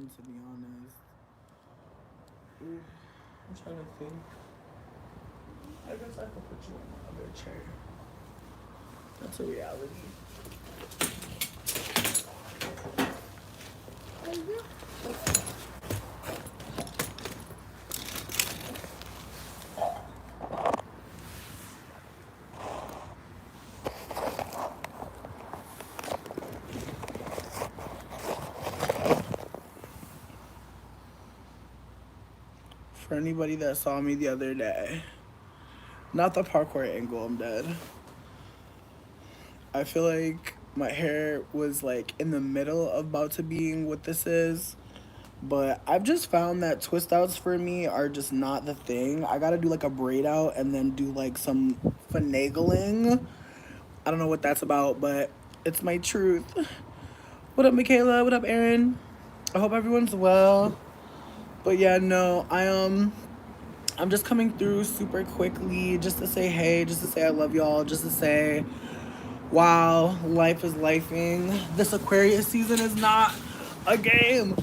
fun, to be honest. Ooh, I'm trying to think. I guess I could put you in my other chair. That's a reality. For anybody that saw me the other day, not the parkour angle, I'm dead. I feel like my hair was like in the middle of about to being what this is. But I've just found that twist outs for me are just not the thing. I gotta do like a braid out and then do like some finagling. I don't know what that's about, but it's my truth. What up, Michaela? What up, Aaron? I hope everyone's well. But yeah, no, I'm just coming through super quickly just to say hey, just to say I love y'all, just to say wow, life is lifing. This Aquarius season is not a game.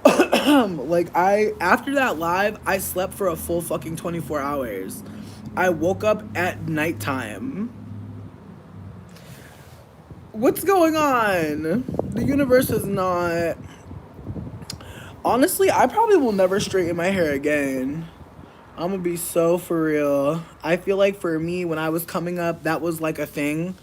Like I after that live, I slept for a full fucking 24 hours. I woke up at nighttime. What's going on? The universe is not. Honestly, I probably will never straighten my hair again. I'm gonna be so for real. I feel like for me, when I was coming up, that was like a thing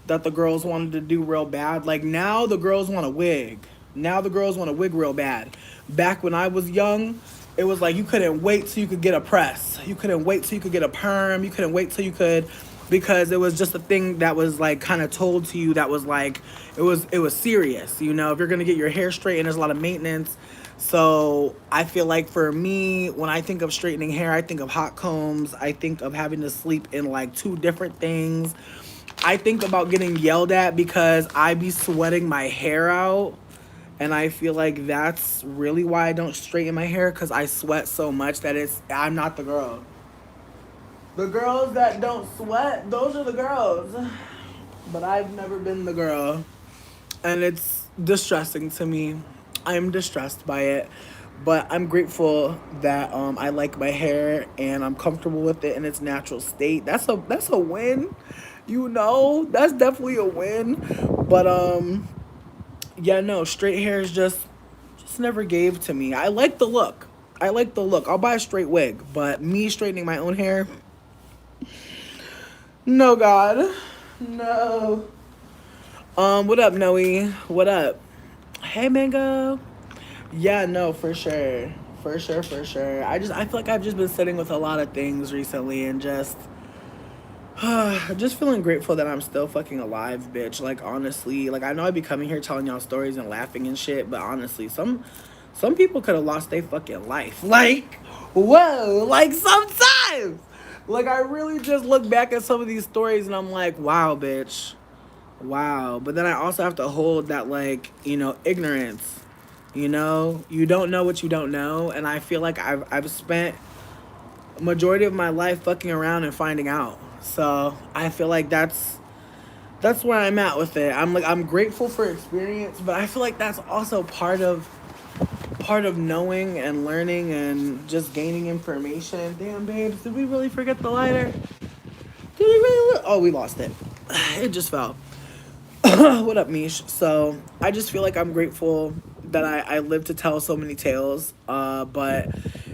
that the girls wanted to do real bad. Like now the girls want a wig. Now the girls want a wig real bad. Back when I was young, it was like you couldn't wait till you could get a press. You couldn't wait till you could get a perm. You couldn't wait till you could, because it was just a thing that was like kind of told to you that was like it was serious. You know, if you're gonna get your hair straightened, there's a lot of maintenance. So I feel like for me, when I think of straightening hair, I think of hot combs. I think of having to sleep in like two different things. I think about getting yelled at because I be sweating my hair out. And I feel like that's really why I don't straighten my hair, because I sweat so much that I'm not the girl. The girls that don't sweat, those are the girls. But I've never been the girl. And it's distressing to me. I'm distressed by it. But I'm grateful that I like my hair and I'm comfortable with it in its natural state. That's a win. You know, that's definitely a win. But yeah, no, straight hair is just never gave to me. I like the look. I like the look. I'll buy a straight wig, but me straightening my own hair, no God. No. What up, Noe? What up? Hey, Mango. Yeah, no, for sure. For sure, for sure. I feel like I've just been sitting with a lot of things recently and just feeling grateful that I'm still fucking alive, bitch. Like honestly, like I know I'd be coming here telling y'all stories and laughing and shit, but honestly, some people could have lost their fucking life. Like, whoa, like sometimes. Like I really just look back at some of these stories and I'm like, wow, bitch. Wow. But then I also have to hold that like, ignorance. You don't know what you don't know, and I feel like I've spent a majority of my life fucking around and finding out. So I feel like that's where I'm at with it. I'm grateful for experience, but I feel like that's also part of knowing and learning and just gaining information. Damn, babes, did we really forget the lighter? Did we really? Oh, we lost it. It just fell. What up, Mish? So I just feel like I'm grateful that I live to tell so many tales. But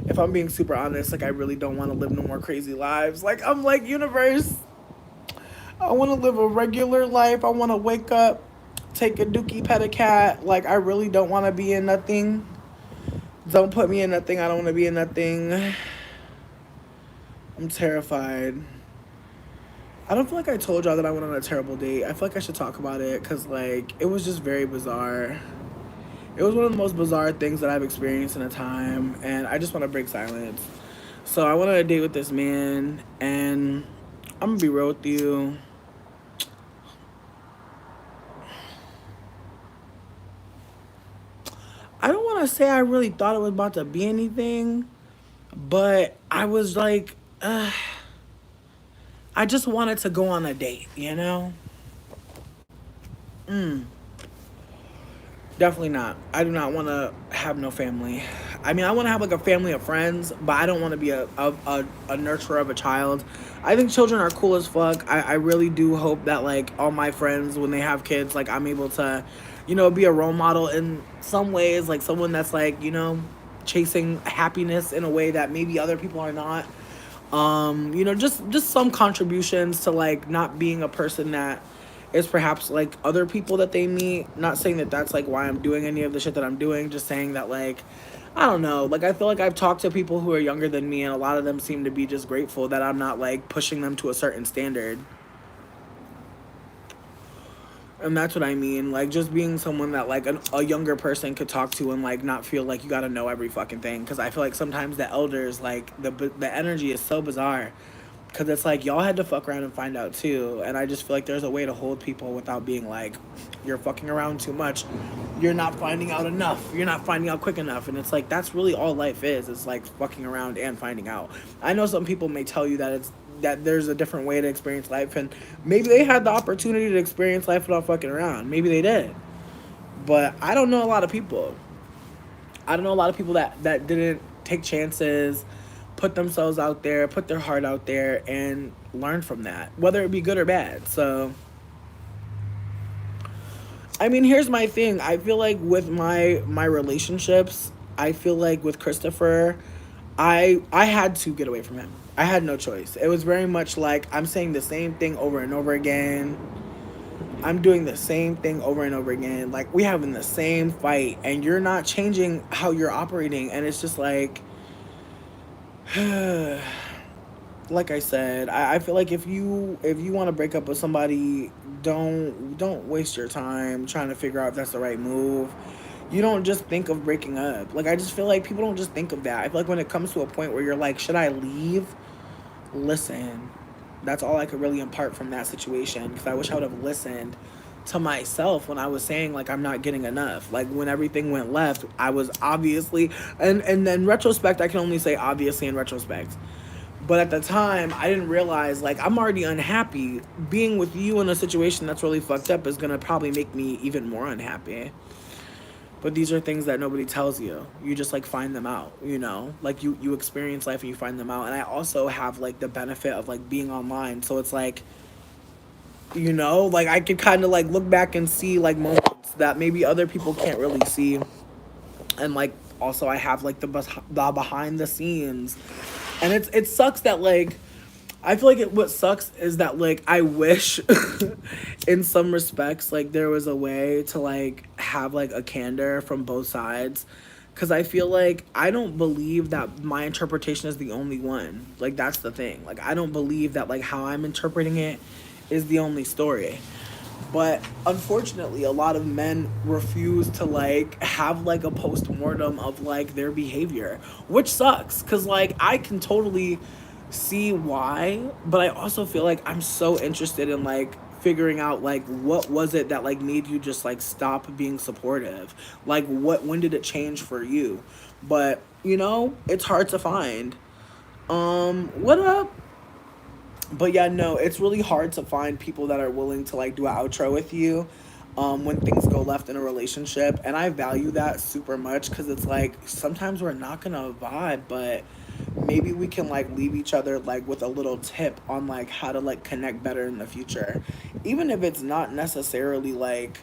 if I'm being super honest, like I really don't want to live no more crazy lives. Like I'm like, universe, I want to live a regular life. I want to wake up, take a dookie, pet a cat. Like I really don't want to be in nothing. Don't put me in nothing. I don't want to be in nothing. I'm terrified. I don't feel like I told y'all that I went on a terrible date. I feel like I should talk about it because, like, it was just very bizarre. It was one of the most bizarre things that I've experienced in a time, and I just want to break silence. So I went on a date with this man, and I'm gonna be real with you. I don't want to say I really thought it was about to be anything, but I was like, I just wanted to go on a date, you know? Definitely not. I do not want to have no family. I mean, I want to have like a family of friends, but I don't want to be a nurturer of a child. I think children are cool as fuck. I really do hope that like all my friends, when they have kids, like I'm able to, be a role model in some ways, like someone that's like, chasing happiness in a way that maybe other people are not. Just some contributions to like not being a person that is perhaps like other people that they meet. Not saying that that's like why I'm doing any of the shit that I'm doing, just saying that like I don't know, like I feel like I've talked to people who are younger than me, and a lot of them seem to be just grateful that I'm not like pushing them to a certain standard. And that's what I mean, like just being someone that like a younger person could talk to and like not feel like you got to know every fucking thing, because I feel like sometimes the elders, like the energy is so bizarre, because it's like y'all had to fuck around and find out too, and I just feel like there's a way to hold people without being like you're fucking around too much, you're not finding out enough, you're not finding out quick enough. And it's like that's really all life is like fucking around and finding out. I know some people may tell you that there's a different way to experience life, and maybe they had the opportunity to experience life without fucking around, maybe they did, but I don't know a lot of people. I don't know a lot of people that didn't take chances, put themselves out there, put their heart out there, and learn from that, whether it be good or bad. So, I mean, here's my thing. I feel like with my relationships, I feel like with Christopher, I had to get away from him. I had no choice. It was very much like I'm saying the same thing over and over again. I'm doing the same thing over and over again. Like we having the same fight, and you're not changing how you're operating, and it's just like like I said, I feel like if you want to break up with somebody, don't waste your time trying to figure out if that's the right move. You don't just think of breaking up. Like I just feel like people don't just think of that. I feel like when it comes to a point where you're like, should I leave? Listen, that's all I could really impart from that situation, because I wish I would have listened to myself when I was saying like I'm not getting enough. Like when everything went left, I was obviously, and then retrospect, I can only say obviously in retrospect. But at the time, I didn't realize like I'm already unhappy. Being with you in a situation that's really fucked up is gonna probably make me even more unhappy. But these are things that nobody tells you. You just like find them out, Like you experience life and you find them out. And I also have like the benefit of like being online. So it's like, like I could kind of like look back and see like moments that maybe other people can't really see. And like also I have like the behind the scenes. And it sucks that like I feel like what sucks is that like I wish in some respects like there was a way to like have like a candor from both sides, because I feel like I don't believe that my interpretation is the only one. Like that's the thing. Like I don't believe that like how I'm interpreting it is the only story. But unfortunately, a lot of men refuse to like have like a post-mortem of like their behavior, which sucks, because like I can totally see why, but I also feel like I'm so interested in like figuring out like what was it that like made you just like stop being supportive, like when did it change for you? But it's hard to find. What up? But yeah, no, it's really hard to find people that are willing to like do an outro with you when things go left in a relationship. And I value that super much, because it's like sometimes we're not gonna vibe, but maybe we can like leave each other like with a little tip on like how to like connect better in the future, even if it's not necessarily like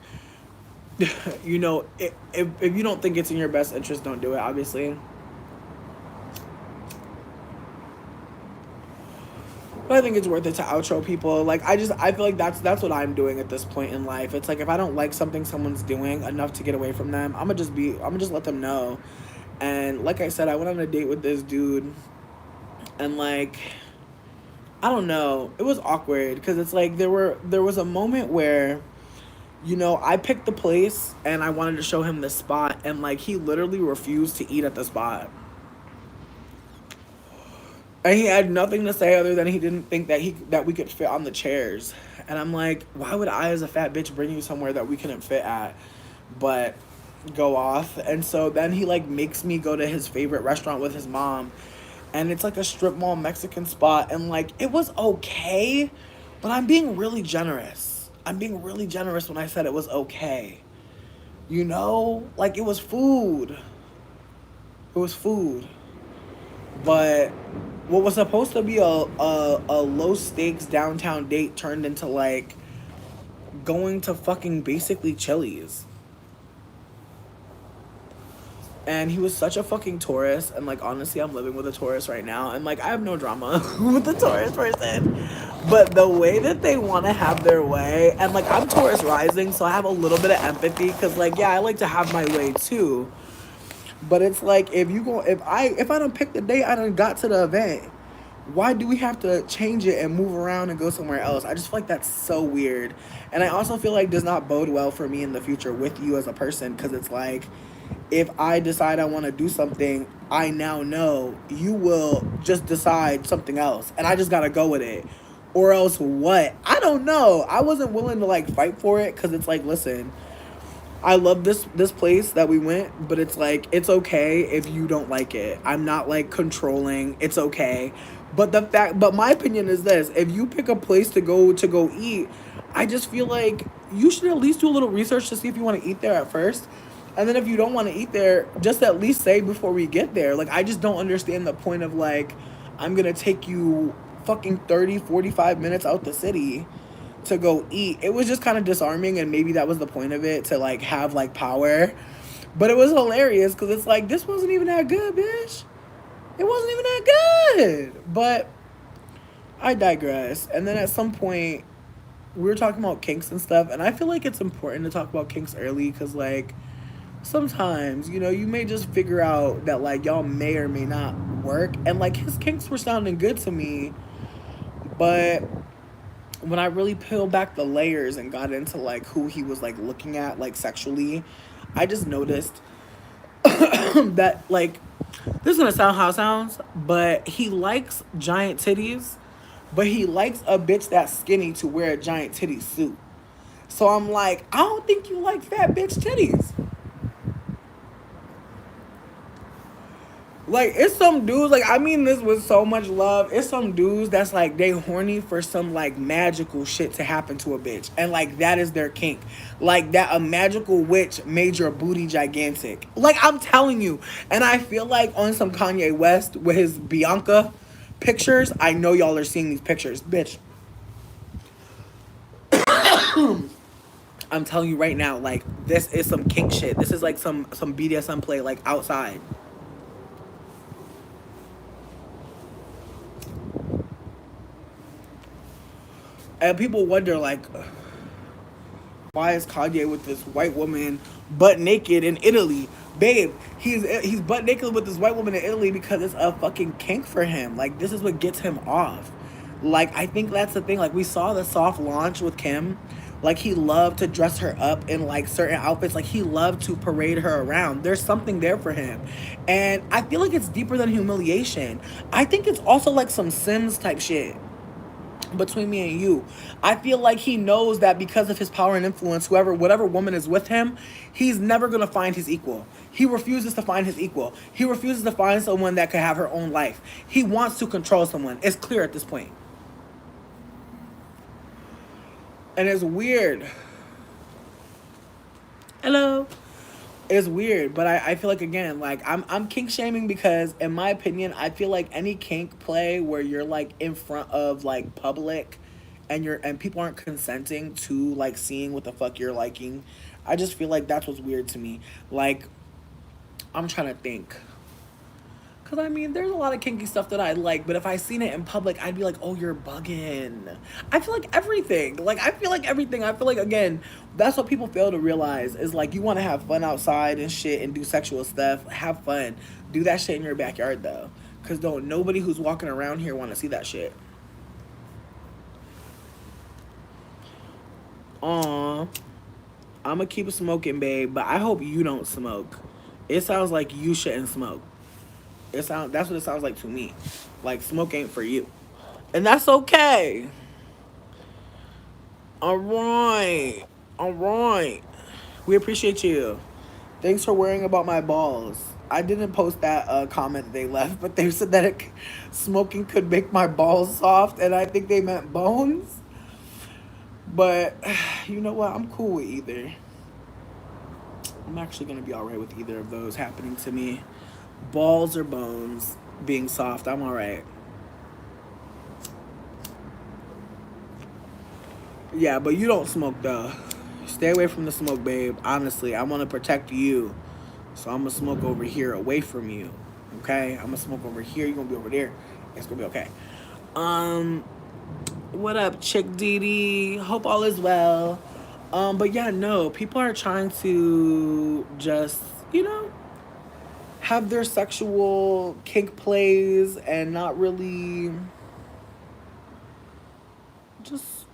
if you don't think it's in your best interest, don't do it, obviously. But I think it's worth it to outro people. Like I feel like that's what I'm doing at this point in life. It's like if I don't like something someone's doing enough to get away from them, I'm gonna just let them know. And like I said, I went on a date with this dude, and like I don't know, it was awkward, because it's like there was a moment where I picked the place and I wanted to show him the spot, and like he literally refused to eat at the spot. And he had nothing to say other than he didn't think that we could fit on the chairs. And I'm like, why would I as a fat bitch bring you somewhere that we couldn't fit at? But go off. And so then he like makes me go to his favorite restaurant with his mom. And it's like a strip mall Mexican spot. And like it was okay, but I'm being really generous. I'm being really generous when I said it was okay. You know? Like, it was food. It was food. But what was supposed to be a low stakes downtown date turned into like going to fucking basically Chili's. And he was such a fucking tourist, and like honestly I'm living with a tourist right now, and like I have no drama with the tourist person, but the way that they want to have their way, and like I'm tourist rising, so I have a little bit of empathy, because like yeah, I like to have my way too, but it's like if I don't pick the date, I done got to the event, why do we have to change it and move around and go somewhere else? I just feel like that's so weird. And I also feel like does not bode well for me in the future with you as a person, because it's like if I decide I want to do something, I now know you will just decide something else and I just got to go with it. Or else what? I don't know. I wasn't willing to like fight for it, cuz it's like listen, I love this place that we went, but it's like it's okay if you don't like it. I'm not like controlling. It's okay. But my opinion is this: if you pick a place to go eat, I just feel like you should at least do a little research to see if you want to eat there at first. And then if you don't want to eat there, just at least say before we get there. Like I just don't understand the point of like I'm going to take you fucking 30, 45 minutes out the city to go eat. It was just kind of disarming, and maybe that was the point of it, to like have like power. But it was hilarious because it's like this wasn't even that good, bitch. It wasn't even that good. But I digress. And then at some point we were talking about kinks and stuff, and I feel like it's important to talk about kinks early, because like sometimes you may just figure out that like y'all may or may not work, and like his kinks were sounding good to me, but when I really peeled back the layers and got into like who he was like looking at like sexually, I just noticed that like this is gonna sound how it sounds, but he likes giant titties, but he likes a bitch that's skinny to wear a giant titty suit. So I'm like, I don't think you like fat bitch titties. Like, it's some dudes, like, I mean this with so much love. It's some dudes that's like, they horny for some, like, magical shit to happen to a bitch. And, like, that is their kink. Like, that a magical witch made your booty gigantic. Like, I'm telling you. And I feel like on some Kanye West with his Bianca pictures, I know y'all are seeing these pictures. Bitch. I'm telling you right now, like, this is some kink shit. This is, like, some BDSM play, like, outside. And people wonder, like, why is Kanye with this white woman butt naked in Italy? Babe, he's butt naked with this white woman in Italy because it's a fucking kink for him. Like, this is what gets him off. Like, I think that's the thing. Like, we saw the soft launch with Kim. Like, he loved to dress her up in, like, certain outfits. Like, he loved to parade her around. There's something there for him. And I feel like it's deeper than humiliation. I think it's also, like, some Sims type shit between me and you. I feel like he knows that because of his power and influence, whatever woman is with him, he's never gonna find his equal. He refuses to find his equal. He refuses to find someone that could have her own life. He wants to control someone. It's clear at this point. And it's weird. Hello. It's weird, but I feel like, again, like I'm kink shaming because in my opinion I feel like any kink play where you're like in front of like public and people aren't consenting to like seeing what the fuck you're liking, I just feel like that's what's weird to me. Like, I'm trying to think. Cause I mean, there's a lot of kinky stuff that I like, but if I seen it in public, I'd be like, "Oh, you're bugging." I feel like everything. Like, I feel like everything. I feel like, again, that's what people fail to realize is like you want to have fun outside and shit and do sexual stuff. Have fun. Do that shit in your backyard though, cause don't nobody who's walking around here want to see that shit. Aw, I'ma keep smoking, babe, but I hope you don't smoke. It sounds like you shouldn't smoke. That's what it sounds like to me. Like, smoke ain't for you. And that's okay. Alright. Alright. We appreciate you. Thanks for worrying about my balls. I didn't post that comment they left, but they said that smoking could make my balls soft, and I think they meant bones. But you know what? I'm cool with either. I'm actually gonna be alright with either of those happening to me. Balls or bones being soft, I'm alright. Yeah, but you don't smoke though. Stay away from the smoke, babe. Honestly, I want to protect you. So I'm gonna smoke over here away from you. Okay? I'm gonna smoke over here, you're gonna be over there. It's gonna be okay. Um, what up, Chick Dee Dee? Hope all is well. But yeah, no, people are trying to just, have their sexual kink plays and not really just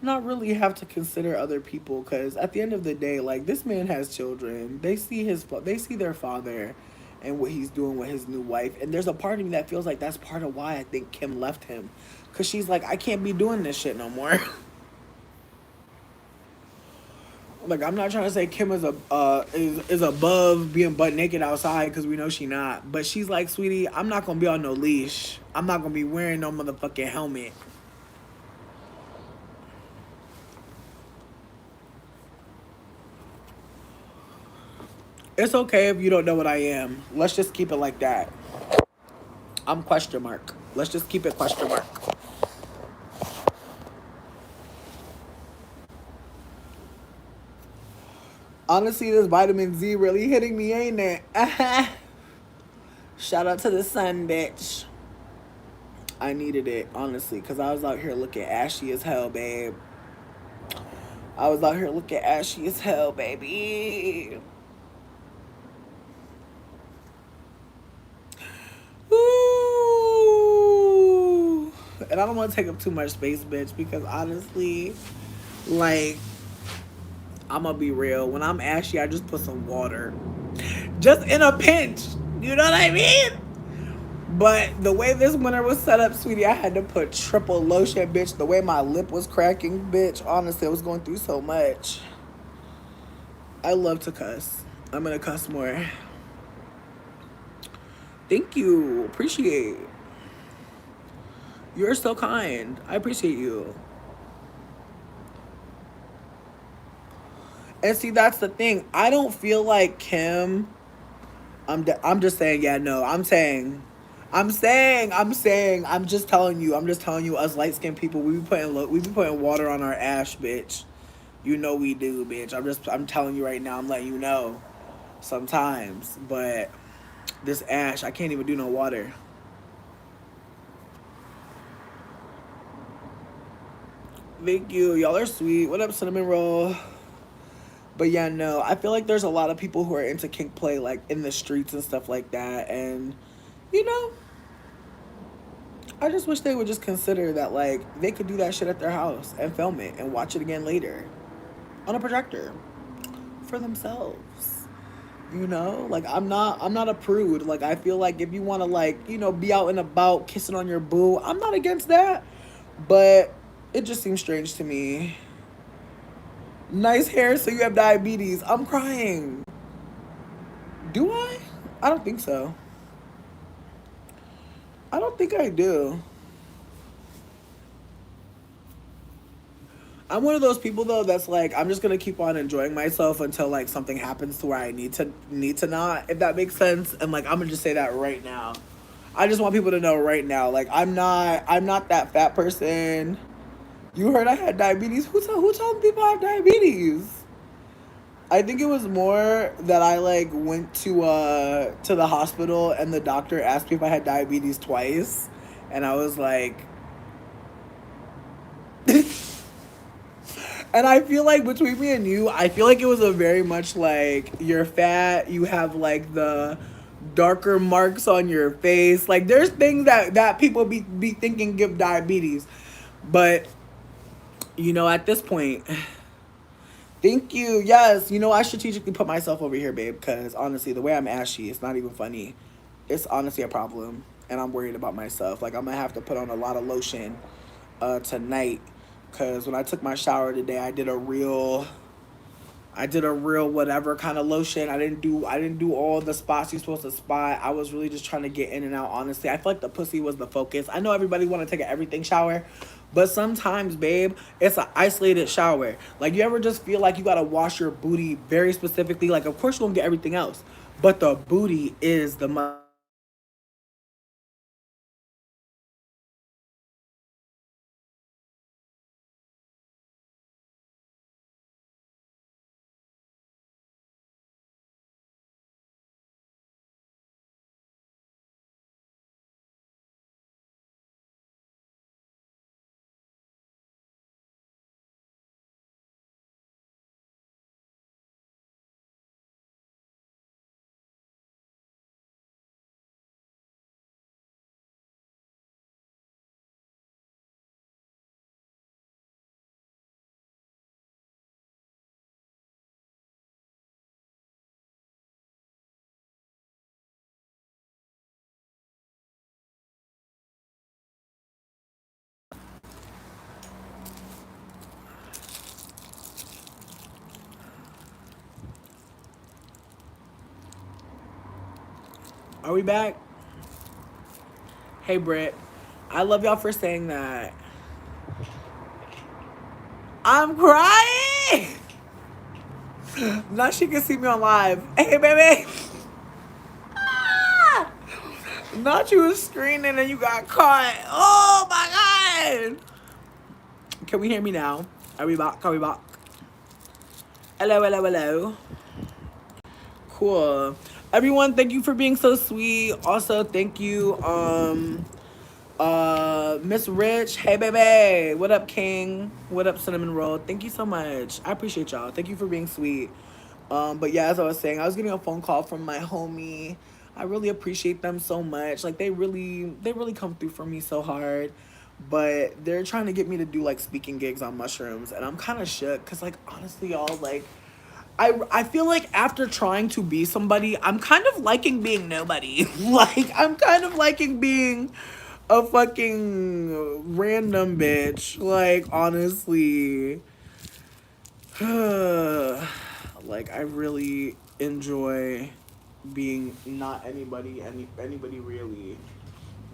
not really have to consider other people, because at the end of the day, like, this man has children. They see their father and what he's doing with his new wife, and there's a part of me that feels like that's part of why I think Kim left him, because she's like, I can't be doing this shit no more. Like, I'm not trying to say Kim is above being butt naked outside, because we know she not, but she's like, sweetie, I'm not gonna be on no leash. I'm not gonna be wearing no motherfucking helmet. It's okay if you don't know what I am. Let's just keep it like that. I'm question mark. Let's just keep it question mark. Honestly, this vitamin Z really hitting me, ain't it? Shout out to the sun, bitch. I needed it, honestly, because I was out here looking ashy as hell, babe. I was out here looking ashy as hell, baby. Ooh. And I don't want to take up too much space, bitch, because honestly, like, I'm gonna be real. When I'm ashy, I just put some water. Just in a pinch. You know what I mean? But the way this winter was set up, sweetie, I had to put triple lotion, bitch. The way my lip was cracking, bitch. Honestly, I was going through so much. I love to cuss. I'm gonna cuss more. Thank you. Appreciate. You're so kind. I appreciate you. And see, that's the thing. I don't feel like Kim. I'm just saying. Yeah, no. I'm just telling you. Us light skinned people, we be putting water on our ash, bitch. You know we do, bitch. I'm telling you right now. I'm letting you know. Sometimes, but this ash, I can't even do no water. Thank you. Y'all are sweet. What up, cinnamon roll? But yeah, no, I feel like there's a lot of people who are into kink play, like, in the streets and stuff like that. And, you know, I just wish they would just consider that, like, they could do that shit at their house and film it and watch it again later on a projector for themselves. You know, like, I'm not a prude. Like, I feel like if you want to, like, be out and about kissing on your boo, I'm not against that. But it just seems strange to me. Nice hair, so you have diabetes. I'm crying. Do I? I don't think so. I don't think I do. I'm one of those people though that's like, I'm just gonna keep on enjoying myself until like something happens to where I need to not, if that makes sense. And like, I'm gonna just say that right now. I just want people to know right now, like, I'm not that fat person. You heard I had diabetes. Who told people I have diabetes? I think it was more that I like went to the hospital and the doctor asked me if I had diabetes twice, and I was like, and I feel like between me and you, I feel like it was a very much like, you're fat, you have like the darker marks on your face. Like, there's things that people be thinking give diabetes, but at this point. Thank you. Yes, I strategically put myself over here, babe, because honestly, the way I'm ashy, it's not even funny. It's honestly a problem, and I'm worried about myself. Like, I'm going to have to put on a lot of lotion tonight, because when I took my shower today, I did a real I did a real whatever kind of lotion. I didn't do all the spots you're supposed to spot. I was really just trying to get in and out, honestly. I feel like the pussy was the focus. I know everybody want to take an everything shower, but sometimes, babe, it's an isolated shower. Like, you ever just feel like you gotta wash your booty very specifically? Like, of course you won't get everything else, but the booty is the Are we back? Hey, Britt. I love y'all for saying that. I'm crying! Now she can see me on live. Hey, baby! Ah! Not you was screaming and you got caught. Oh my god! Can we hear me now? Are we back? Are we back? Hello, hello, hello. Cool. Everyone, thank you for being so sweet. Also, thank you, Miss Rich. Hey, baby. What up, King? What up, Cinnamon Roll? Thank you so much. I appreciate y'all. Thank you for being sweet. But yeah, as I was saying, I was getting a phone call from my homie. I really appreciate them so much. Like, they really come through for me so hard. But they're trying to get me to do like speaking gigs on mushrooms, and I'm kind of shook because, like, honestly, y'all, like, I feel like after trying to be somebody, I'm kind of liking being nobody. Like, I'm kind of liking being a fucking random bitch. Like, honestly. Like, I really enjoy being not anybody really.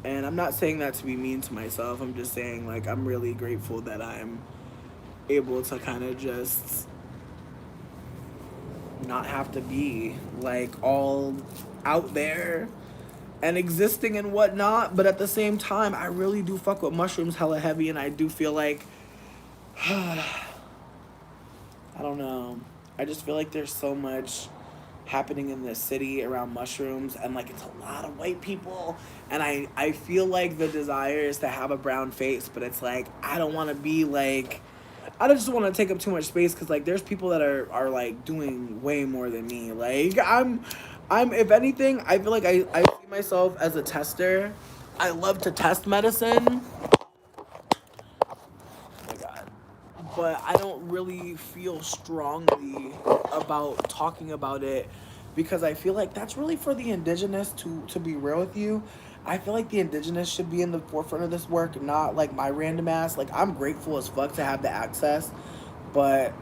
And I'm not saying that to be mean to myself. I'm just saying, like, I'm really grateful that I'm able to kind of just not have to be like all out there and existing and whatnot. But at the same time, I really do fuck with mushrooms hella heavy, and I do feel like I don't know. I just feel like there's so much happening in this city around mushrooms, and like it's a lot of white people, and I feel like the desire is to have a brown face, but it's like I don't want to be like, I just want to take up too much space, because like there's people that are like doing way more than me. Like I'm if anything, I feel like I see myself as a tester. I love to test medicine. Oh my god. But I don't really feel strongly about talking about it, because I feel like that's really for the indigenous, to be real with you. I feel like the indigenous should be in the forefront of this work, not like my random ass. Like, I'm grateful as fuck to have the access, but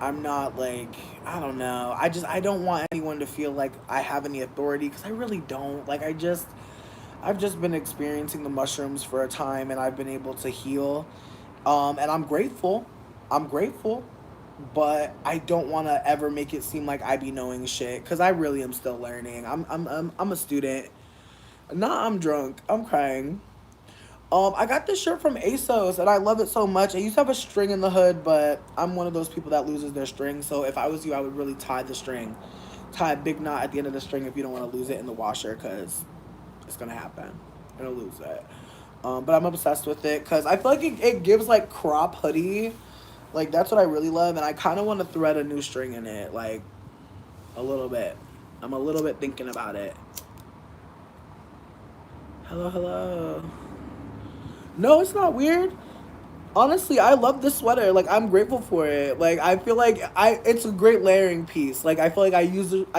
I'm not like, I don't know. I don't want anyone to feel like I have any authority, because I really don't. Like, I've just been experiencing the mushrooms for a time, and I've been able to heal. And I'm grateful. I'm grateful. But I don't want to ever make it seem like I be knowing shit, because I really am still learning. I'm a student. Nah, I'm drunk. I'm crying. I got this shirt from ASOS, and I love it so much. I used to have a string in the hood, but I'm one of those people that loses their string. So if I was you, I would really tie the string. Tie a big knot at the end of the string if you don't want to lose it in the washer, because it's going to happen. You're going to lose it. But I'm obsessed with it, because I feel like it gives, like, crop hoodie. Like, that's what I really love, and I kind of want to thread a new string in it, like, a little bit. I'm a little bit thinking about it. Hello, hello. No, it's not weird. Honestly, I love this sweater. Like, I'm grateful for it. Like, I feel like it's a great layering piece. Like, I feel like I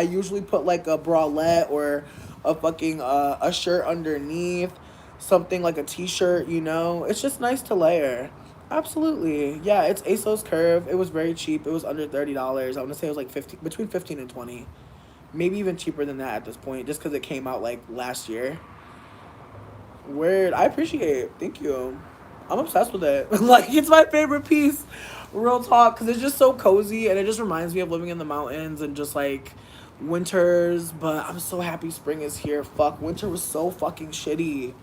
usually put like a bralette or a fucking a shirt underneath, something like a t-shirt, you know? It's just nice to layer. Absolutely. Yeah, it's ASOS Curve. It was very cheap. It was under $30. I want to say it was like 15, between 15 and 20. Maybe even cheaper than that at this point, just because it came out like last year. Word. I appreciate it. Thank you. I'm obsessed with it. Like, it's my favorite piece. Real talk. Because it's just so cozy and it just reminds me of living in the mountains and just like winters. But I'm so happy spring is here. Fuck. Winter was so fucking shitty.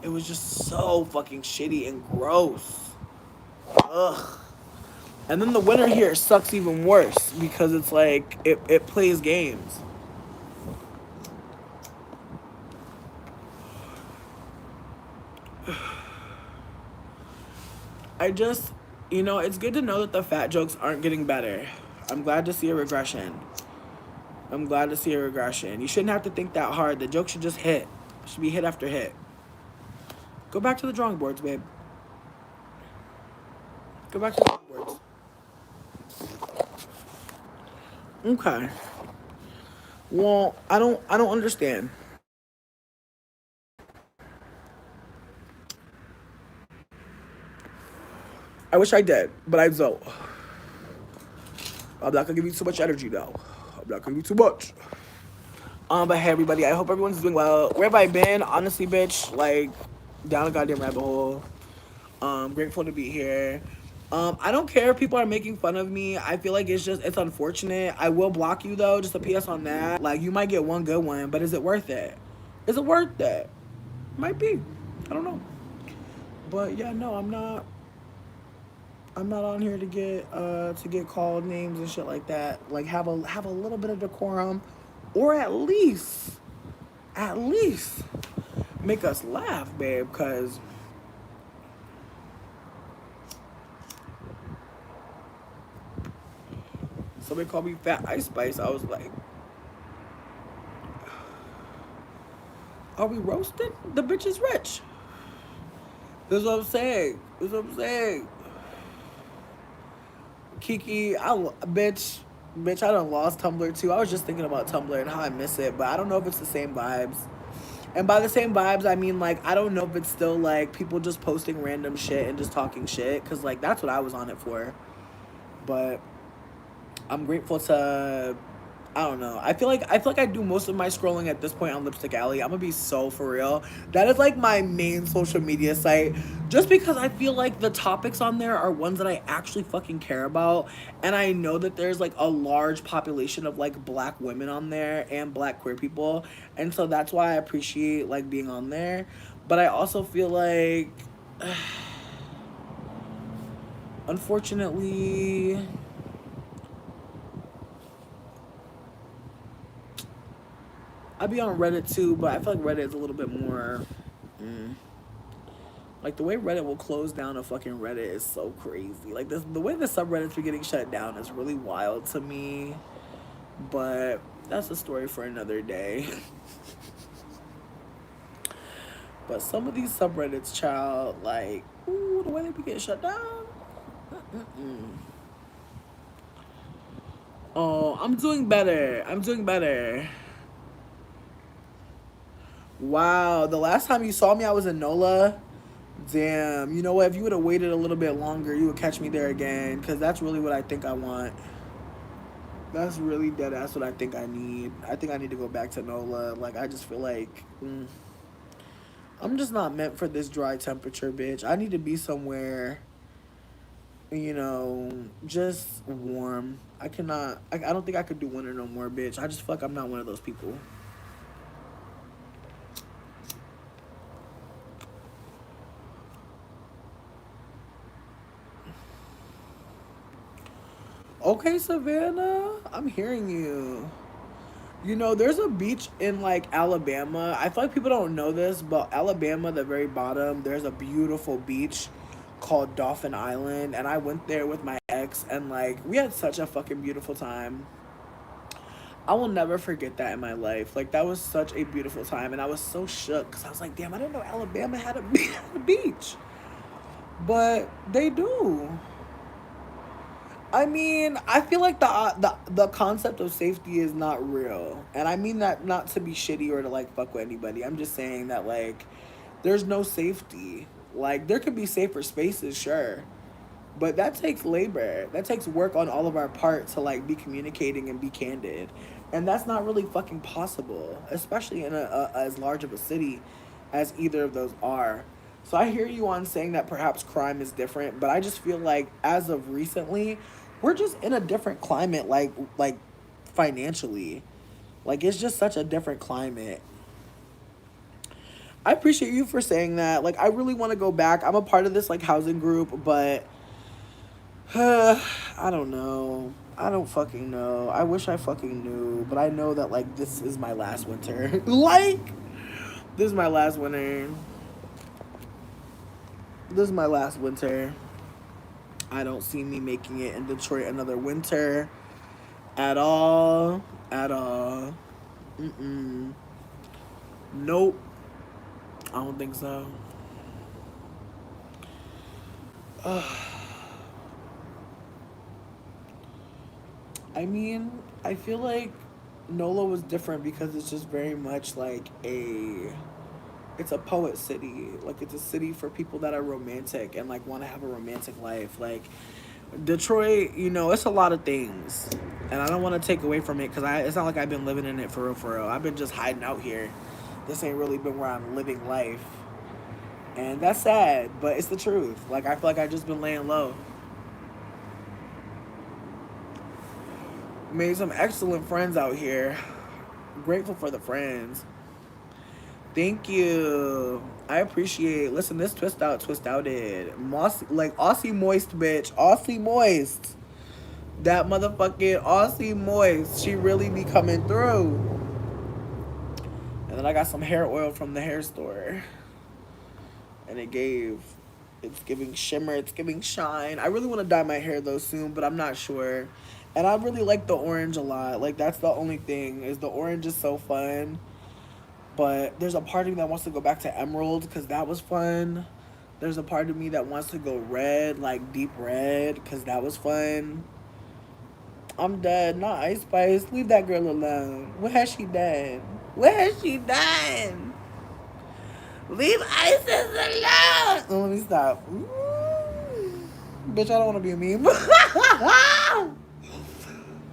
It was just so fucking shitty and gross. Ugh. And then the winter here sucks even worse because it's like it plays games. I just, it's good to know that the fat jokes aren't getting better. I'm glad to see a regression. I'm glad to see a regression. You shouldn't have to think that hard. The joke should just hit. It should be hit after hit. Go back to the drawing boards, babe. Go back to the drawing boards. Okay. Well, I don't understand. I wish I did, but I don't. I'm not gonna give you too much energy though. I'm not gonna give you too much. But hey everybody, I hope everyone's doing well. Where have I been? Honestly, bitch, like down a goddamn rabbit hole. Grateful to be here. I don't care if people are making fun of me. I feel like it's unfortunate. I will block you though, just a PS on that. Like you might get one good one, but is it worth it? Is it worth it? Might be. I don't know. But yeah, no, I'm not on here to get called names and shit like that. Like have a little bit of decorum, or at least make us laugh, babe. Cause somebody called me Fat Ice Spice. I was like, are we roasted? The bitch is rich. That's what I'm saying. That's what I'm saying. Kiki, bitch, I done lost Tumblr too. I was just thinking about Tumblr and how I miss it, but I don't know if it's the same vibes. And by the same vibes, I mean, like, I don't know if it's still, like, people just posting random shit and just talking shit, because, like, that's what I was on it for. But I'm grateful to, I don't know. I feel like I do most of my scrolling at this point on Lipstick Alley. I'm gonna be so for real. That is like my main social media site, just because I feel like the topics on there are ones that I actually fucking care about, and I know that there's like a large population of like black women on there and black queer people, and so that's why I appreciate like being on there. But I also feel like, unfortunately, I be on Reddit too, but I feel like Reddit is a little bit more. Mm, like the way Reddit will close down a fucking Reddit is so crazy. Like the way the subreddits be getting shut down is really wild to me. But that's a story for another day. But some of these subreddits, child, like, ooh, the way they be getting shut down. Mm-mm. Oh, I'm doing better. I'm doing better. Wow, the last time you saw me, I was in NOLA. Damn, you know what? If you would have waited a little bit longer, you would catch me there again. Because that's really what I think I want. That's really dead ass what I think I need. I think I need to go back to NOLA. Like, I just feel like I'm just not meant for this dry temperature, bitch. I need to be somewhere, just warm. I cannot, I don't think I could do winter no more, bitch. I just feel like I'm not one of those people. Okay, Savannah, I'm hearing you. There's a beach in like Alabama. I feel like people don't know this, but Alabama, the very bottom, there's a beautiful beach called Dolphin Island, and I went there with my ex, and like we had such a fucking beautiful time. I will never forget that in my life. Like that was such a beautiful time, and I was so shook because I was like, damn, I didn't know Alabama had a beach, but they do. I mean, I feel like the concept of safety is not real, and I mean that not to be shitty or to like fuck with anybody. I'm just saying that like, there's no safety. Like there could be safer spaces, sure, But that takes labor. That takes work on all of our part to like be communicating and be candid. And that's not really fucking possible, especially in a as large of a city as either of those are. So I hear you on saying that perhaps crime is different, but I just feel like as of recently, we're just in a different climate like financially. Like it's just such a different climate. I appreciate you for saying that. Like I really want to go back. I'm a part of this like housing group, but I don't know. I don't fucking know. I wish I fucking knew, but I know that like this is my last winter. Like this is my last winter. This is my last winter. I don't see me making it in Detroit another winter at all. At all. Mm-mm. Nope. I don't think so. I mean, I feel like NOLA was different because it's just very much like it's a poet city. Like it's a city for people that are romantic and like want to have a romantic life. Like Detroit, you know, it's a lot of things, and I don't want to take away from it because it's not like I've been living in it for real, for real. I've been just hiding out here. This ain't really been where I'm living life, and that's sad, but it's the truth. Like I feel like I just been laying low. Made some excellent friends out here. Grateful for the friends. Thank you. I appreciate. Listen, this twist outed. Mossy, like Aussie moist bitch. Aussie moist. That motherfucking Aussie moist. She really be coming through. And then I got some hair oil from the hair store. And it's giving shimmer, it's giving shine. I really want to dye my hair though soon, but I'm not sure. And I really like the orange a lot. Like that's the only thing, is the orange is so fun. But there's a part of me that wants to go back to emerald because that was fun. There's a part of me that wants to go red, like deep red, because that was fun. I'm dead, not Ice Spice. Leave that girl alone. What has she done? What has she done? Leave Isis alone. Oh, let me stop. Bitch, I don't want to be a meme.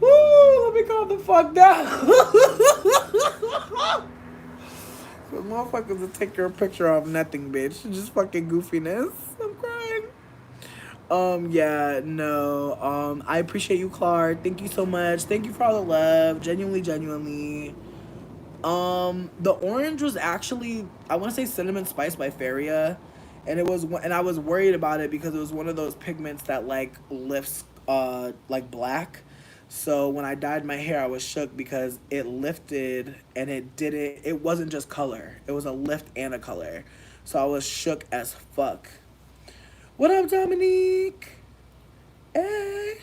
Woo, let me calm the fuck down. The motherfuckers will take your picture of nothing, bitch. Just fucking goofiness. I'm crying. Yeah, no. I appreciate you, Clark. Thank you so much. Thank you for all the love. Genuinely, genuinely. The orange was actually, I want to say Cinnamon Spice by Faria, and I was worried about it because it was one of those pigments that like lifts like black. So when I dyed my hair, I was shook because it lifted and it wasn't just color. It was a lift and a color. So I was shook as fuck. What up, Dominique? Hey.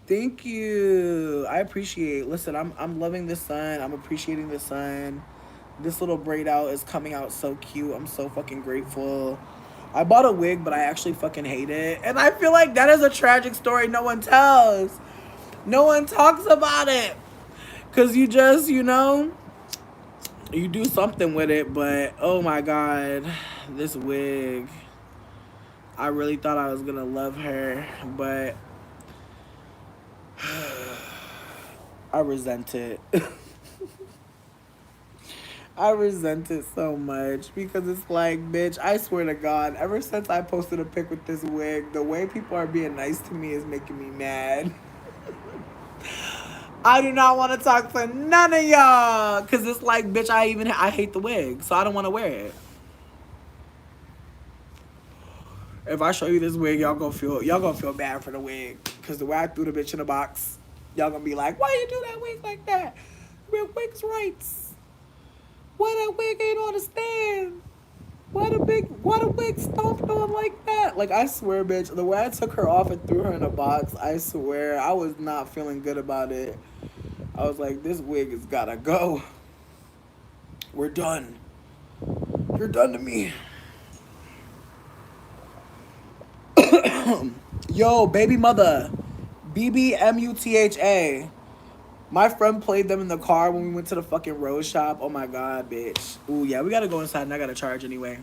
Thank you. I appreciate. Listen, I'm loving the sun. I'm appreciating the sun. This little braid out is coming out so cute. I'm so fucking grateful. I bought a wig, but I actually fucking hate it. And I feel like that is a tragic story no one tells. No one talks about it. Because you just, you know, you do something with it. But, oh my God, this wig. I really thought I was going to love her. But I resent it. I resent it so much because it's like, bitch, I swear to God, ever since I posted a pic with this wig, the way people are being nice to me is making me mad. I do not want to talk to none of y'all because it's like, bitch, I hate the wig, so I don't want to wear it. If I show you this wig, y'all gonna feel bad for the wig because the way I threw the bitch in the box, y'all gonna be like, why you do that wig like that? Real wig's rights. Why that wig ain't on the stand? Why the wig stomped on like that? Like, I swear, bitch, the way I took her off and threw her in a box, I swear, I was not feeling good about it. I was like, this wig has gotta go. We're done. You're done to me. Yo, baby mother. bbymutha. My friend played them in the car when we went to the fucking rose shop. Oh my God, bitch. Ooh, yeah, we gotta go inside and I gotta charge anyway.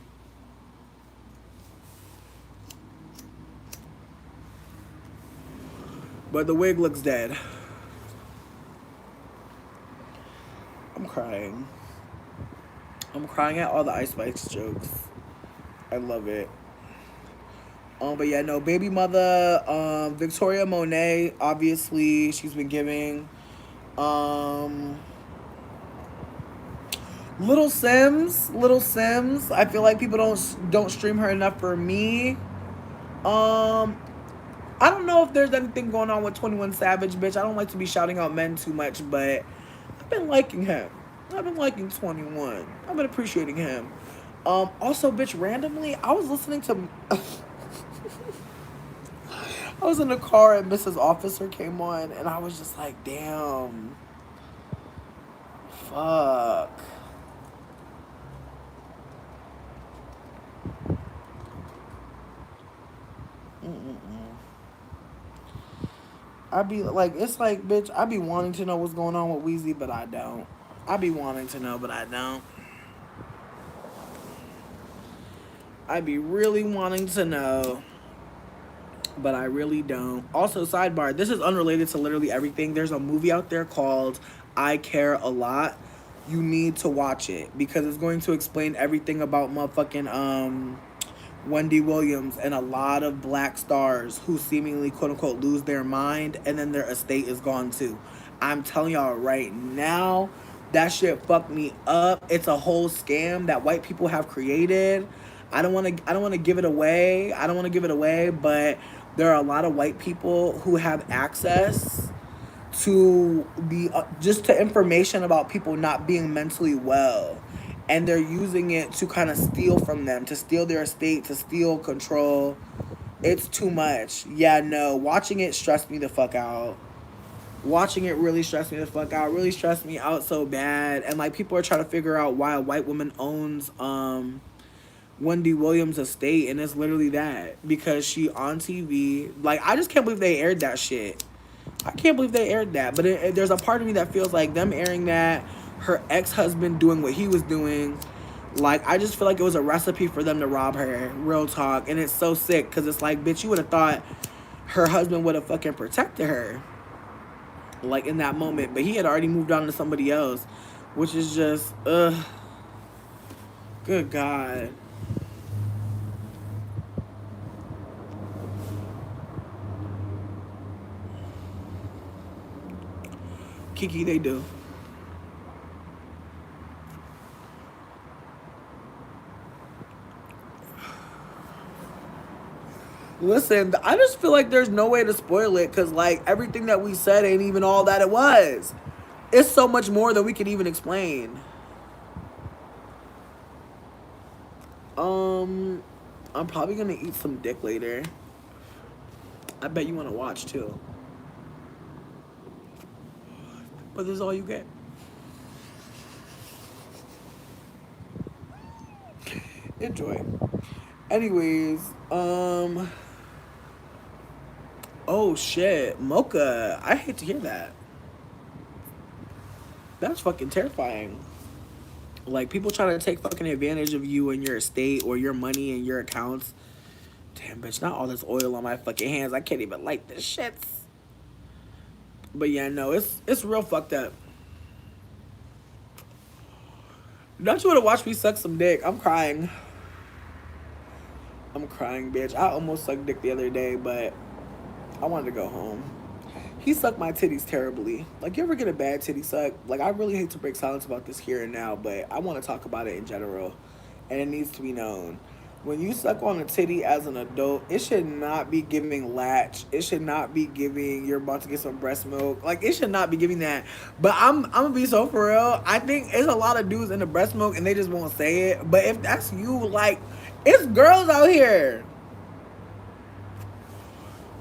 But the wig looks dead. I'm crying. I'm crying at all the Ice Spice jokes. I love it. But yeah, no, baby mother, Victoria Monet, obviously, she's been giving. Little Sims. I feel like people don't stream her enough for me. I don't know if there's anything going on with 21 Savage, bitch. I don't like to be shouting out men too much, but I've been liking him. I've been liking 21. I've been appreciating him. Also, bitch, randomly, I was listening to... I was in the car and Mrs. Officer came on, and I was just like, damn. Fuck. I be like, it's like, bitch, I be wanting to know what's going on with Weezy, but I don't. I be wanting to know, but I don't. I be really wanting to know, but I really don't. Also, sidebar, this is unrelated to literally everything. There's a movie out there called I Care a Lot. You need to watch it because it's going to explain everything about motherfucking Wendy Williams and a lot of black stars who seemingly quote unquote lose their mind and then their estate is gone too. I'm telling y'all right now, that shit fucked me up. It's a whole scam that white people have created. I don't want to give it away. But there are a lot of white people who have access to the just to information about people not being mentally well, and they're using it to kind of steal from them, to steal their estate, to steal control. It's too much. Yeah, no, watching it stressed me the fuck out. Watching it really stressed me the fuck out. Really stressed me out so bad. And like, people are trying to figure out why a white woman owns Wendy Williams' estate, and it's literally that because she on TV. Like, I just can't believe they aired that shit. I can't believe they aired that. But there's a part of me that feels like them airing that, her ex-husband doing what he was doing, like, I just feel like it was a recipe for them to rob her. Real talk. And it's so sick because it's like, bitch, you would have thought her husband would have fucking protected her, like, in that moment. But he had already moved on to somebody else, which is just, good God. Kiki, they do. Listen, I just feel like there's no way to spoil it because, like, everything that we said ain't even all that it was. It's so much more than we can even explain. I'm probably gonna eat some dick later. I bet you want to watch too. But this is all you get. Enjoy. Anyways, oh shit, Mocha. I hate to hear that. That's fucking terrifying. Like, people trying to take fucking advantage of you and your estate or your money and your accounts. Damn, bitch, not all this oil on my fucking hands. I can't even light this shit. But yeah, no, it's real fucked up. Don't you want to watch me suck some dick? I'm crying. I'm crying, bitch. I almost sucked dick the other day, but I wanted to go home. He sucked my titties terribly. Like, you ever get a bad titty suck? Like, I really hate to break silence about this here and now, but I want to talk about it in general. And it needs to be known. When you suck on a titty as an adult, it should not be giving latch. It should not be giving you're about to get some breast milk. Like, it should not be giving that. But I'm going to be so for real. I think there's a lot of dudes in the breast milk and they just won't say it. But if that's you, like, it's girls out here.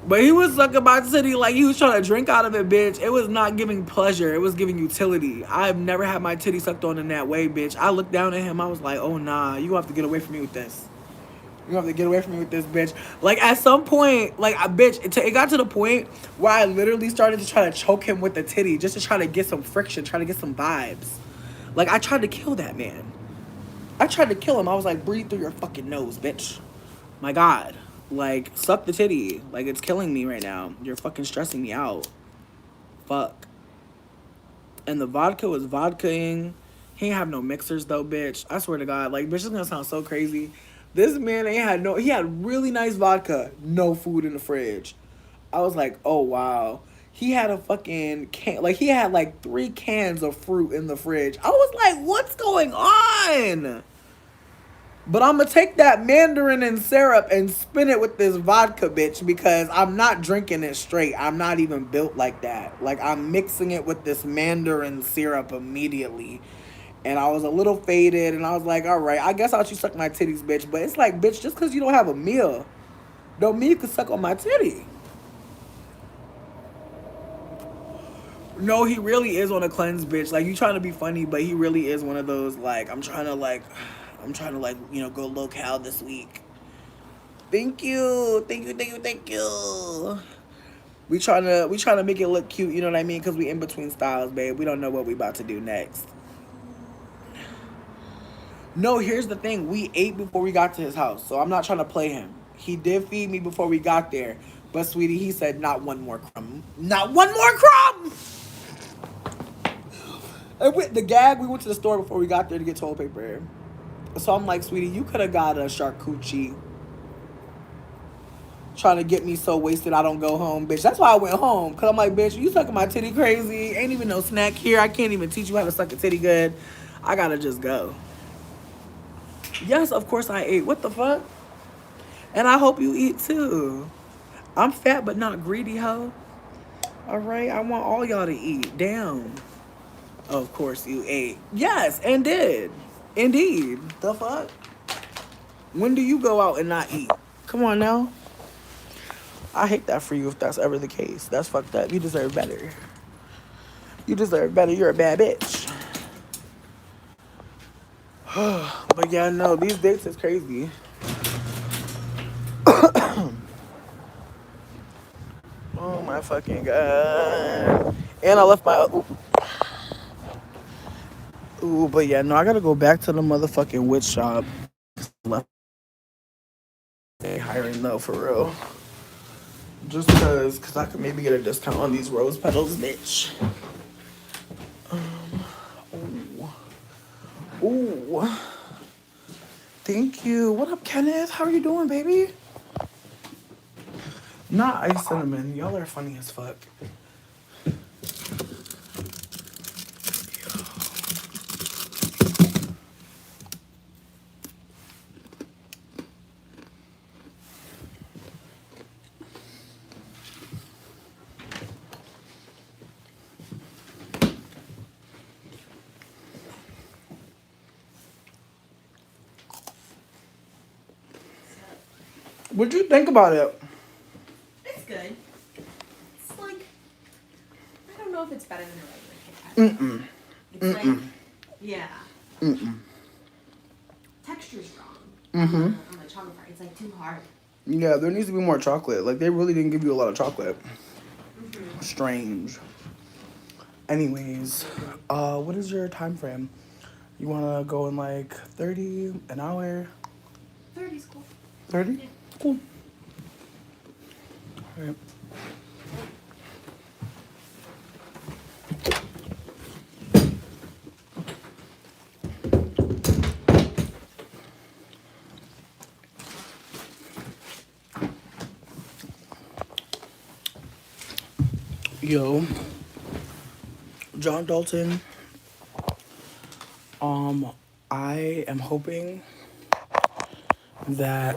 But he was sucking my titty like he was trying to drink out of it, bitch. It was not giving pleasure. It was giving utility. I've never had my titty sucked on in that way, bitch. I looked down at him. I was like, oh, nah. You have to get away from me with this. You have to get away from me with this, bitch. Like, at some point, like, it got to the point where I literally started to try to choke him with the titty just to try to get some friction, try to get some vibes. Like, I tried to kill that man. I tried to kill him. I was like, breathe through your fucking nose, bitch. My God. Like, suck the titty. Like, it's killing me right now. You're fucking stressing me out. Fuck. And the vodka was vodkaing. He ain't have no mixers though, bitch. I swear to God, like, bitch, this is gonna sound so crazy. This man ain't had no. He had really nice vodka, no food in the fridge. I was like, oh wow. He had a fucking can, like he had like 3 cans of fruit in the fridge. I was like, what's going on? But I'm gonna take that mandarin and syrup and spin it with this vodka, bitch, because I'm not drinking it straight. I'm not even built like that. Like, I'm mixing it with this mandarin syrup immediately. And I was a little faded, and I was like, all right, I guess I'll let you suck my titties, bitch. But it's like, bitch, just because you don't have a meal, don't mean you can suck on my titty. No, he really is on a cleanse, bitch. Like, you trying to be funny, but he really is one of those, like, I'm trying to, like, you know, go low-cal this week. Thank you. Thank you, thank you, thank you. We trying to make it look cute, you know what I mean? Because we in between styles, babe. We don't know what we about to do next. No, here's the thing. We ate before we got to his house, so I'm not trying to play him. He did feed me before we got there. But, sweetie, he said, not one more crumb. Not one more crumb! And with the gag, we went to the store before we got there to get toilet paper. So I'm like, sweetie, you could have got a charcuterie. Trying to get me so wasted I don't go home, bitch. That's why I went home. Because I'm like, bitch, you sucking my titty crazy. Ain't even no snack here. I can't even teach you how to suck a titty good. I gotta just go. Yes, of course I ate. What the fuck? And I hope you eat too. I'm fat but not greedy, hoe. All right, I want all y'all to eat. Damn. Of course you ate. Yes, and did. Indeed. The fuck? When do you go out and not eat? Come on now. I hate that for you if that's ever the case. That's fucked up. You deserve better. You deserve better. You're a bad bitch. But yeah, no, these dates is crazy. Oh my fucking God. And I left my... Ooh, but yeah, no, I gotta go back to the motherfucking witch shop. They hiring though, for real. Just cause I could maybe get a discount on these rose petals, bitch. Ooh. Ooh. Thank you. What up, Kenneth? How are you doing, baby? Not ice cinnamon. Y'all are funny as fuck. What'd you think about it? It's good. It's like, I don't know if it's better than a regular Kit Kat. Mm-mm. It's Mm-mm. like, yeah. Mm-mm. Texture's wrong. Mm-hmm. On the chocolate part. It's like too hard. Yeah, there needs to be more chocolate. Like, they really didn't give you a lot of chocolate. Mm-hmm. Strange. Anyways, what is your time frame? You wanna go in like 30, an hour? 30's cool. 30? Yeah. Cool. All right. Yo, John Dalton, I am hoping that,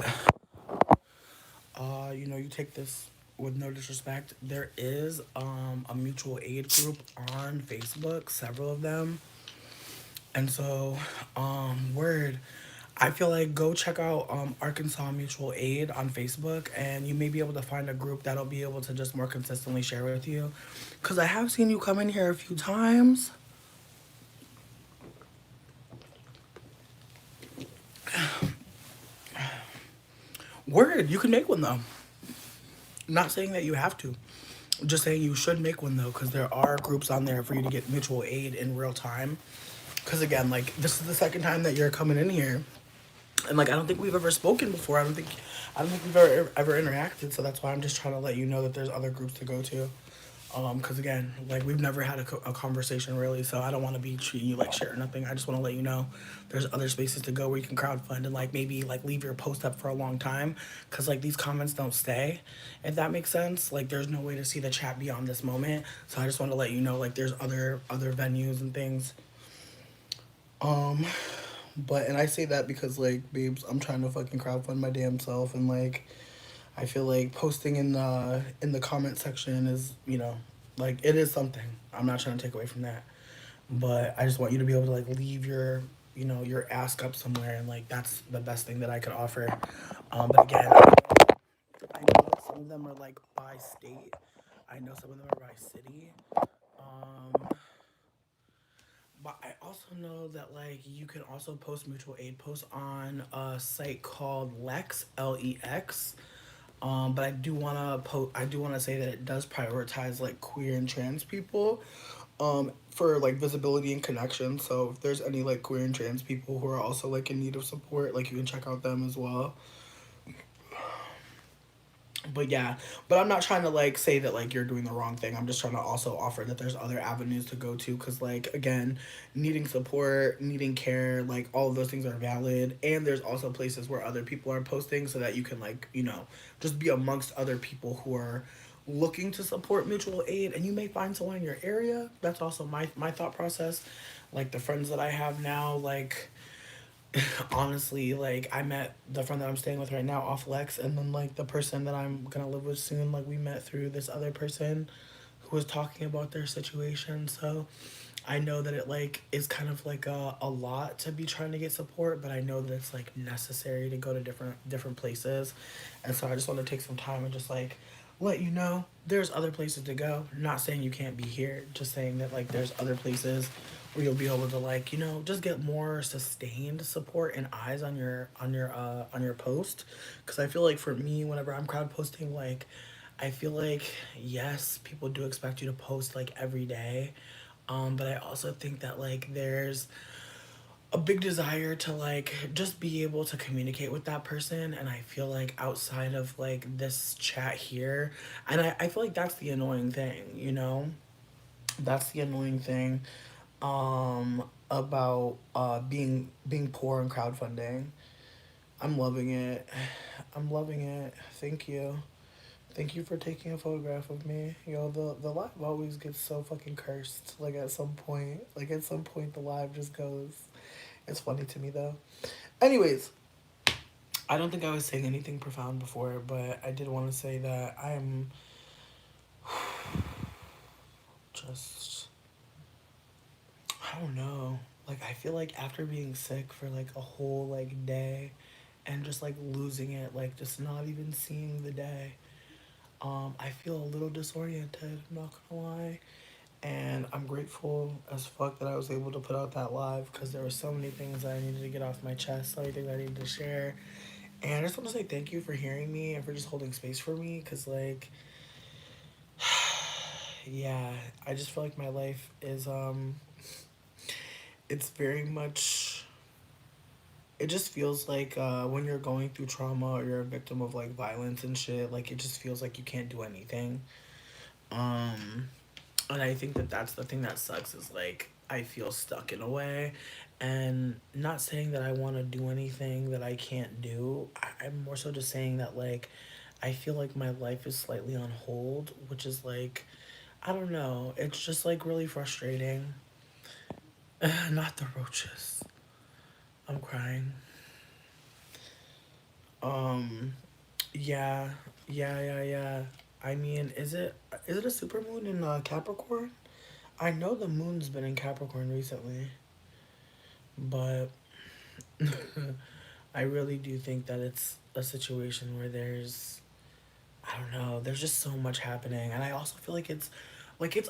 you know, you take this with no disrespect. There is, a mutual aid group on Facebook, several of them. And so, word, I feel like go check out Arkansas Mutual Aid on Facebook, and you may be able to find a group that'll be able to just more consistently share with you. Because I have seen you come in here a few times. Word, you can make one though. Not saying that you have to. Just saying you should make one though, because there are groups on there for you to get mutual aid in real time. Because again, like, this is the second time that you're coming in here. And like I don't think we've ever spoken before. I don't think we've ever interacted. So that's why I'm just trying to let you know that there's other groups to go to. Because again, like we've never had a conversation really, so I don't want to be treating you like shit or nothing. I just want to let you know there's other spaces to go where you can crowdfund and like maybe like leave your post up for a long time, because like these comments don't stay, if that makes sense. Like there's no way to see the chat beyond this moment, so I just want to let you know like there's other venues and things. Um, but and I say that because like babes, I'm trying to fucking crowdfund my damn self, and like I feel like posting in the comment section is, like it is something. I'm not trying to take away from that, but I just want you to be able to like leave your your ask up somewhere, and like that's the best thing that I could offer. But again, I know that some of them are like by state. I know some of them are by city. Um, but I also know that like you can also post mutual aid posts on a site called Lex, Lex. But I do wanna I do wanna say that it does prioritize like queer and trans people, for like visibility and connection. So if there's any like queer and trans people who are also like in need of support, like you can check out them as well. But yeah, but I'm not trying to like say that like you're doing the wrong thing. I'm just trying to also offer that there's other avenues to go to, because like again, needing support, needing care, like all of those things are valid, and there's also places where other people are posting so that you can like just be amongst other people who are looking to support mutual aid, and you may find someone in your area. That's also my thought process. Like the friends that I have now, like honestly, like I met the friend that I'm staying with right now off Lex, and then like the person that I'm gonna live with soon, like we met through this other person who was talking about their situation. So I know that it like is kind of like a lot to be trying to get support, but I know that it's like necessary to go to different places. And so I just want to take some time and just like let you know there's other places to go. Not saying you can't be here, just saying that like there's other places where you'll be able to like just get more sustained support and eyes on your post. Because I feel like for me, whenever I'm crowd posting, like I feel like yes, people do expect you to post like every day, but I also think that like there's a big desire to like just be able to communicate with that person, and I feel like outside of like this chat here, and I feel like that's the annoying thing, that's the annoying thing about being poor and crowdfunding. I'm loving it. I'm loving it. Thank you. Thank you for taking a photograph of me. The live always gets so fucking cursed. Like at some point the live just goes. It's funny to me though. Anyways, I don't think I was saying anything profound before, but I did want to say that I am just, I don't know. Like I feel like after being sick for like a whole like day and just like losing it, like just not even seeing the day. I feel a little disoriented, I'm not gonna lie. And I'm grateful as fuck that I was able to put out that live, because there were so many things that I needed to get off my chest, so many things I needed to share. And I just want to say thank you for hearing me and for just holding space for me, because, like, yeah, I just feel like my life is, it's very much, it just feels like when you're going through trauma or you're a victim of, like, violence and shit, like, it just feels like you can't do anything. Um, and I think that that's the thing that sucks, is like I feel stuck in a way, and not saying that I want to do anything that I can't do. I'm more so just saying that like I feel like my life is slightly on hold, which is like I don't know. It's just like really frustrating. Not the roaches. I'm crying. Um, yeah, yeah. I mean, is it a super moon in Capricorn? I know the moon's been in Capricorn recently, but I really do think that it's a situation where I don't know, there's just so much happening. And I also feel like it's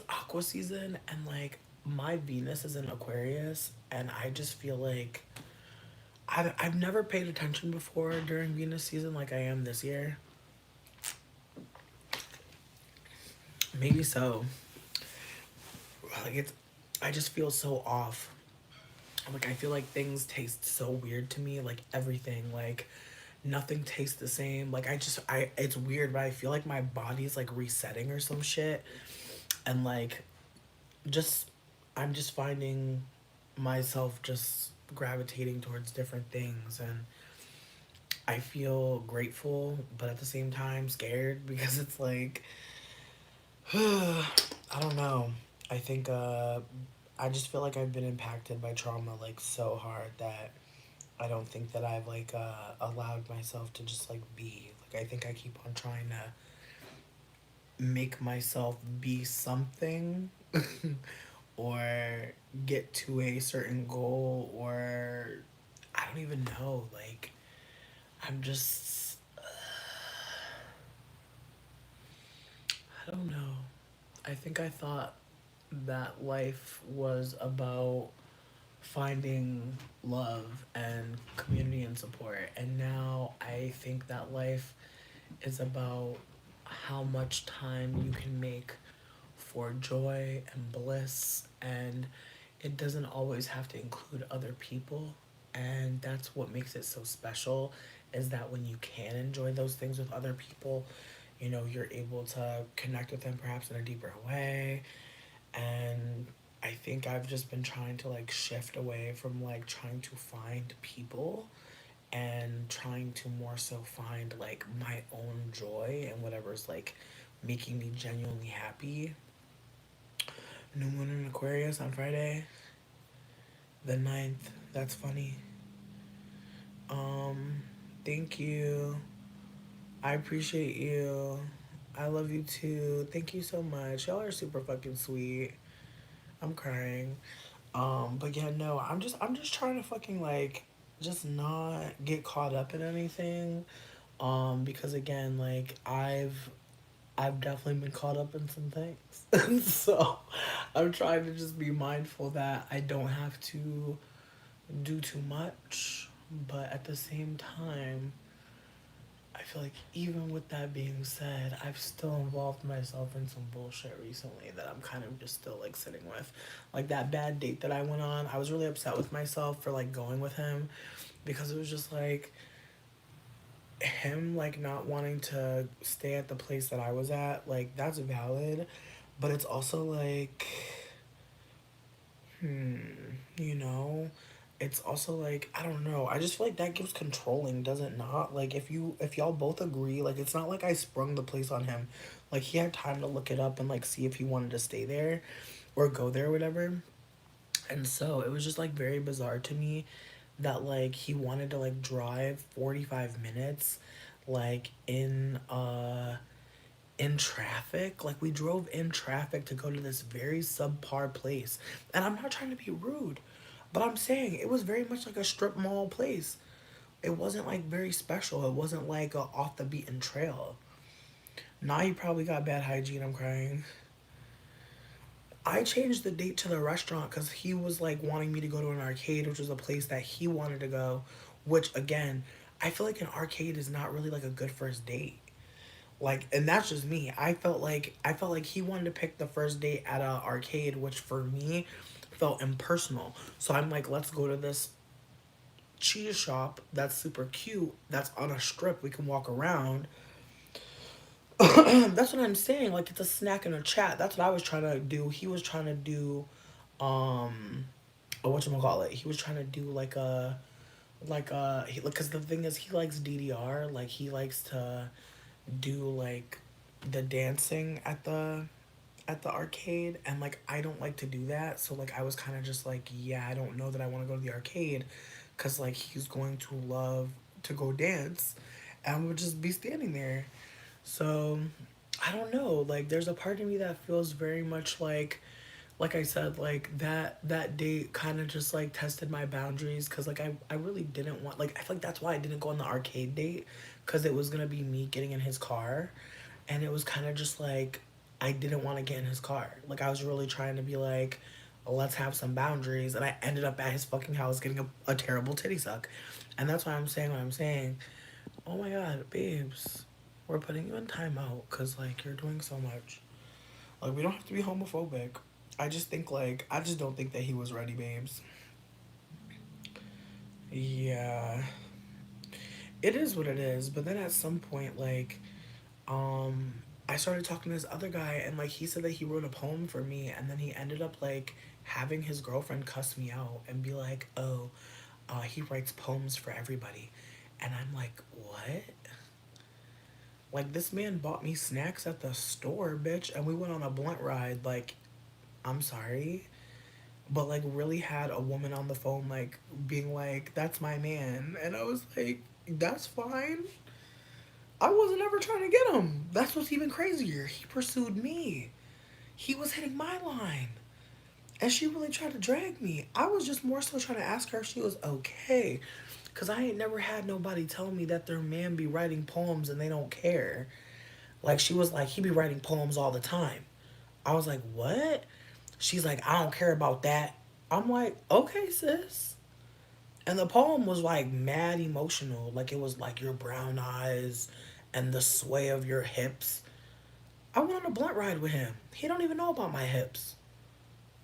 aqua season, and like my Venus is in Aquarius, and I just feel like I've never paid attention before during Venus season like I am this year. Maybe so. Like I just feel so off. like I feel like things taste so weird to me, like everything, like nothing tastes the same. Like I it's weird, but I feel like my body's like resetting or some shit. And like just I'm just finding myself just gravitating towards different things, and I feel grateful but at the same time scared because it's like I don't know. I think I just feel like I've been impacted by trauma like so hard that I don't think that I've like allowed myself to just like be. Like I think I keep on trying to make myself be something or get to a certain goal, or I don't even know. Like I'm just I don't know. I think I thought that life was about finding love and community and support. And now I think that life is about how much time you can make for joy and bliss. And it doesn't always have to include other people. And that's what makes it so special, is that when you can enjoy those things with other people, you know, you're able to connect with them perhaps in a deeper way. And I think I've just been trying to like shift away from like trying to find people and trying to more so find like my own joy and whatever's like making me genuinely happy. New moon in Aquarius on Friday, the 9th. That's funny. Um, thank you. I appreciate you. I love you too. Thank you so much. Y'all are super fucking sweet. I'm crying. But yeah, no, I'm just trying to fucking like just not get caught up in anything. Because again, like I've definitely been caught up in some things. So I'm trying to just be mindful that I don't have to do too much. But at the same time, I feel like even with that being said, I've still involved myself in some bullshit recently that I'm kind of just still like sitting with. Like that bad date that I went on, I was really upset with myself for like going with him because it was just like him like not wanting to stay at the place that I was at. Like that's valid, but it's also like hmm, you know, it's also like I don't know. I just feel like that gives controlling, does it not? Like if y'all both agree, like it's not like I sprung the place on him. Like he had time to look it up and like see if he wanted to stay there or go there or whatever. And so it was just like very bizarre to me that like he wanted to like drive 45 minutes like in traffic. Like we drove in traffic to go to this very subpar place. And I'm not trying to be rude, but I'm saying it was very much like a strip mall place. It wasn't like very special. It wasn't like a off the beaten trail. Now you probably got bad hygiene. I'm crying. I changed the date to the restaurant because he was like wanting me to go to an arcade, which was a place that he wanted to go. Which again, I feel like an arcade is not really like a good first date. Like, and that's just me. I felt like he wanted to pick the first date at a arcade, which for me felt impersonal. So I'm like, let's go to this cheese shop that's super cute, that's on a strip. We can walk around. That's what I'm saying. Like it's a snack and a chat. That's what I was trying to do. He was trying to do, um, what you call it? He was trying to do because the thing is he likes DDR. Like he likes to do like the dancing at the arcade, and like I don't like to do that. So like I was kind of just like, yeah, I don't know that I want to go to the arcade cuz like he's going to love to go dance and we'll just be standing there. So I don't know, like there's a part of me that feels very much like I said, like that date kind of just like tested my boundaries because like I really didn't want, like I feel like that's why I didn't go on the arcade date because it was gonna be me getting in his car, and it was kind of just like I didn't want to get in his car. Like I was really trying to be like, let's have some boundaries, and I ended up at his fucking house getting a terrible titty suck, and that's why I'm saying what I'm saying. Oh my god, babes, we're putting you in timeout because like you're doing so much. Like we don't have to be homophobic. I just think like I just don't think that he was ready, babes. Yeah. It is what it is. But then at some point, like, I started talking to this other guy, and like he said that he wrote a poem for me, and then he ended up like having his girlfriend cuss me out and be like, "Oh, he writes poems for everybody," and I'm like, "What?" Like this man bought me snacks at the store, bitch, and we went on a blunt ride. Like, I'm sorry, but like really had a woman on the phone, like being like, "That's my man," and I was like, "That's fine." I wasn't ever trying to get him. That's what's even crazier. He pursued me. He was hitting my line. And she really tried to drag me. I was just more so trying to ask her if she was okay. Because I ain't never had nobody tell me that their man be writing poems and they don't care. Like, she was like, he be writing poems all the time. I was like, what? She's like, I don't care about that. I'm like, okay, sis. And the poem was like mad emotional. Like, it was like your brown eyes and the sway of your hips. I went on a blunt ride with him. He don't even know about my hips.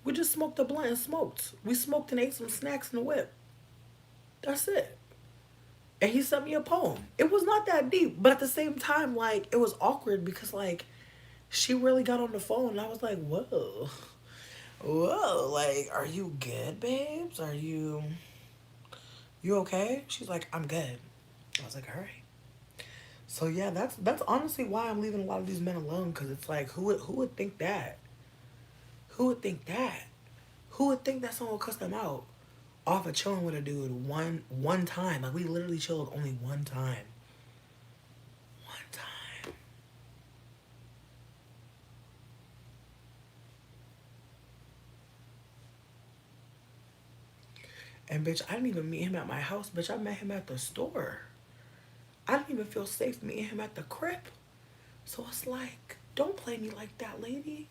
We just smoked a blunt and smoked. We smoked and ate some snacks in the whip. That's it. And he sent me a poem. It was not that deep, but at the same time, like, it was awkward because, like, she really got on the phone and I was like, whoa. Whoa, like, are you good, babes? You okay? She's like, I'm good. I was like, all right. So yeah, that's honestly why I'm leaving a lot of these men alone, because it's like, who would think that? Who would think that? Who would think that someone would cuss them out off of chilling with a dude one time? Like we literally chilled only one time. One time. And bitch, I didn't even meet him at my house, bitch. I met him at the store. I didn't even feel safe meeting him at the crib. So it's like, don't play me like that, lady.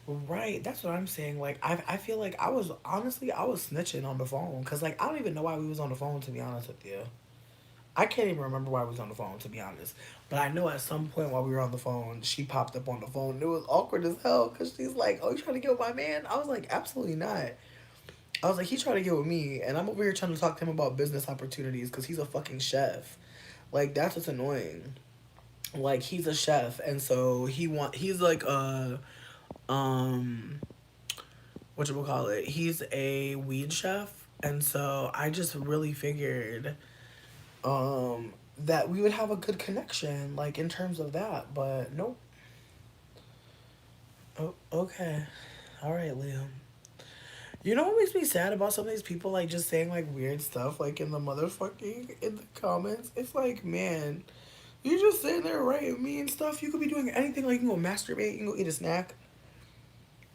Right, that's what I'm saying. Like, I feel like I was snitching on the phone. Because, like, I don't even know why we was on the phone, to be honest with you. I can't even remember why we was on the phone, to be honest. But I know at some point while we were on the phone, she popped up on the phone. It was awkward as hell because she's like, "Oh, you trying to get with my man?" I was like, "Absolutely not." I was like, "He trying to get with me," and I'm over here trying to talk to him about business opportunities because he's a fucking chef. Like that's what's annoying. Like he's a chef, and so he's like um what you call it? He's a weed chef, and so I just really figured that we would have a good connection, like in terms of that. But nope. Oh, okay. All right, Liam. You know what makes me sad about some of these people, like just saying like weird stuff, like in the motherfucking in the comments. It's like, man, you just sitting there writing me and stuff. You could be doing anything. Like you can go masturbate, you can go eat a snack.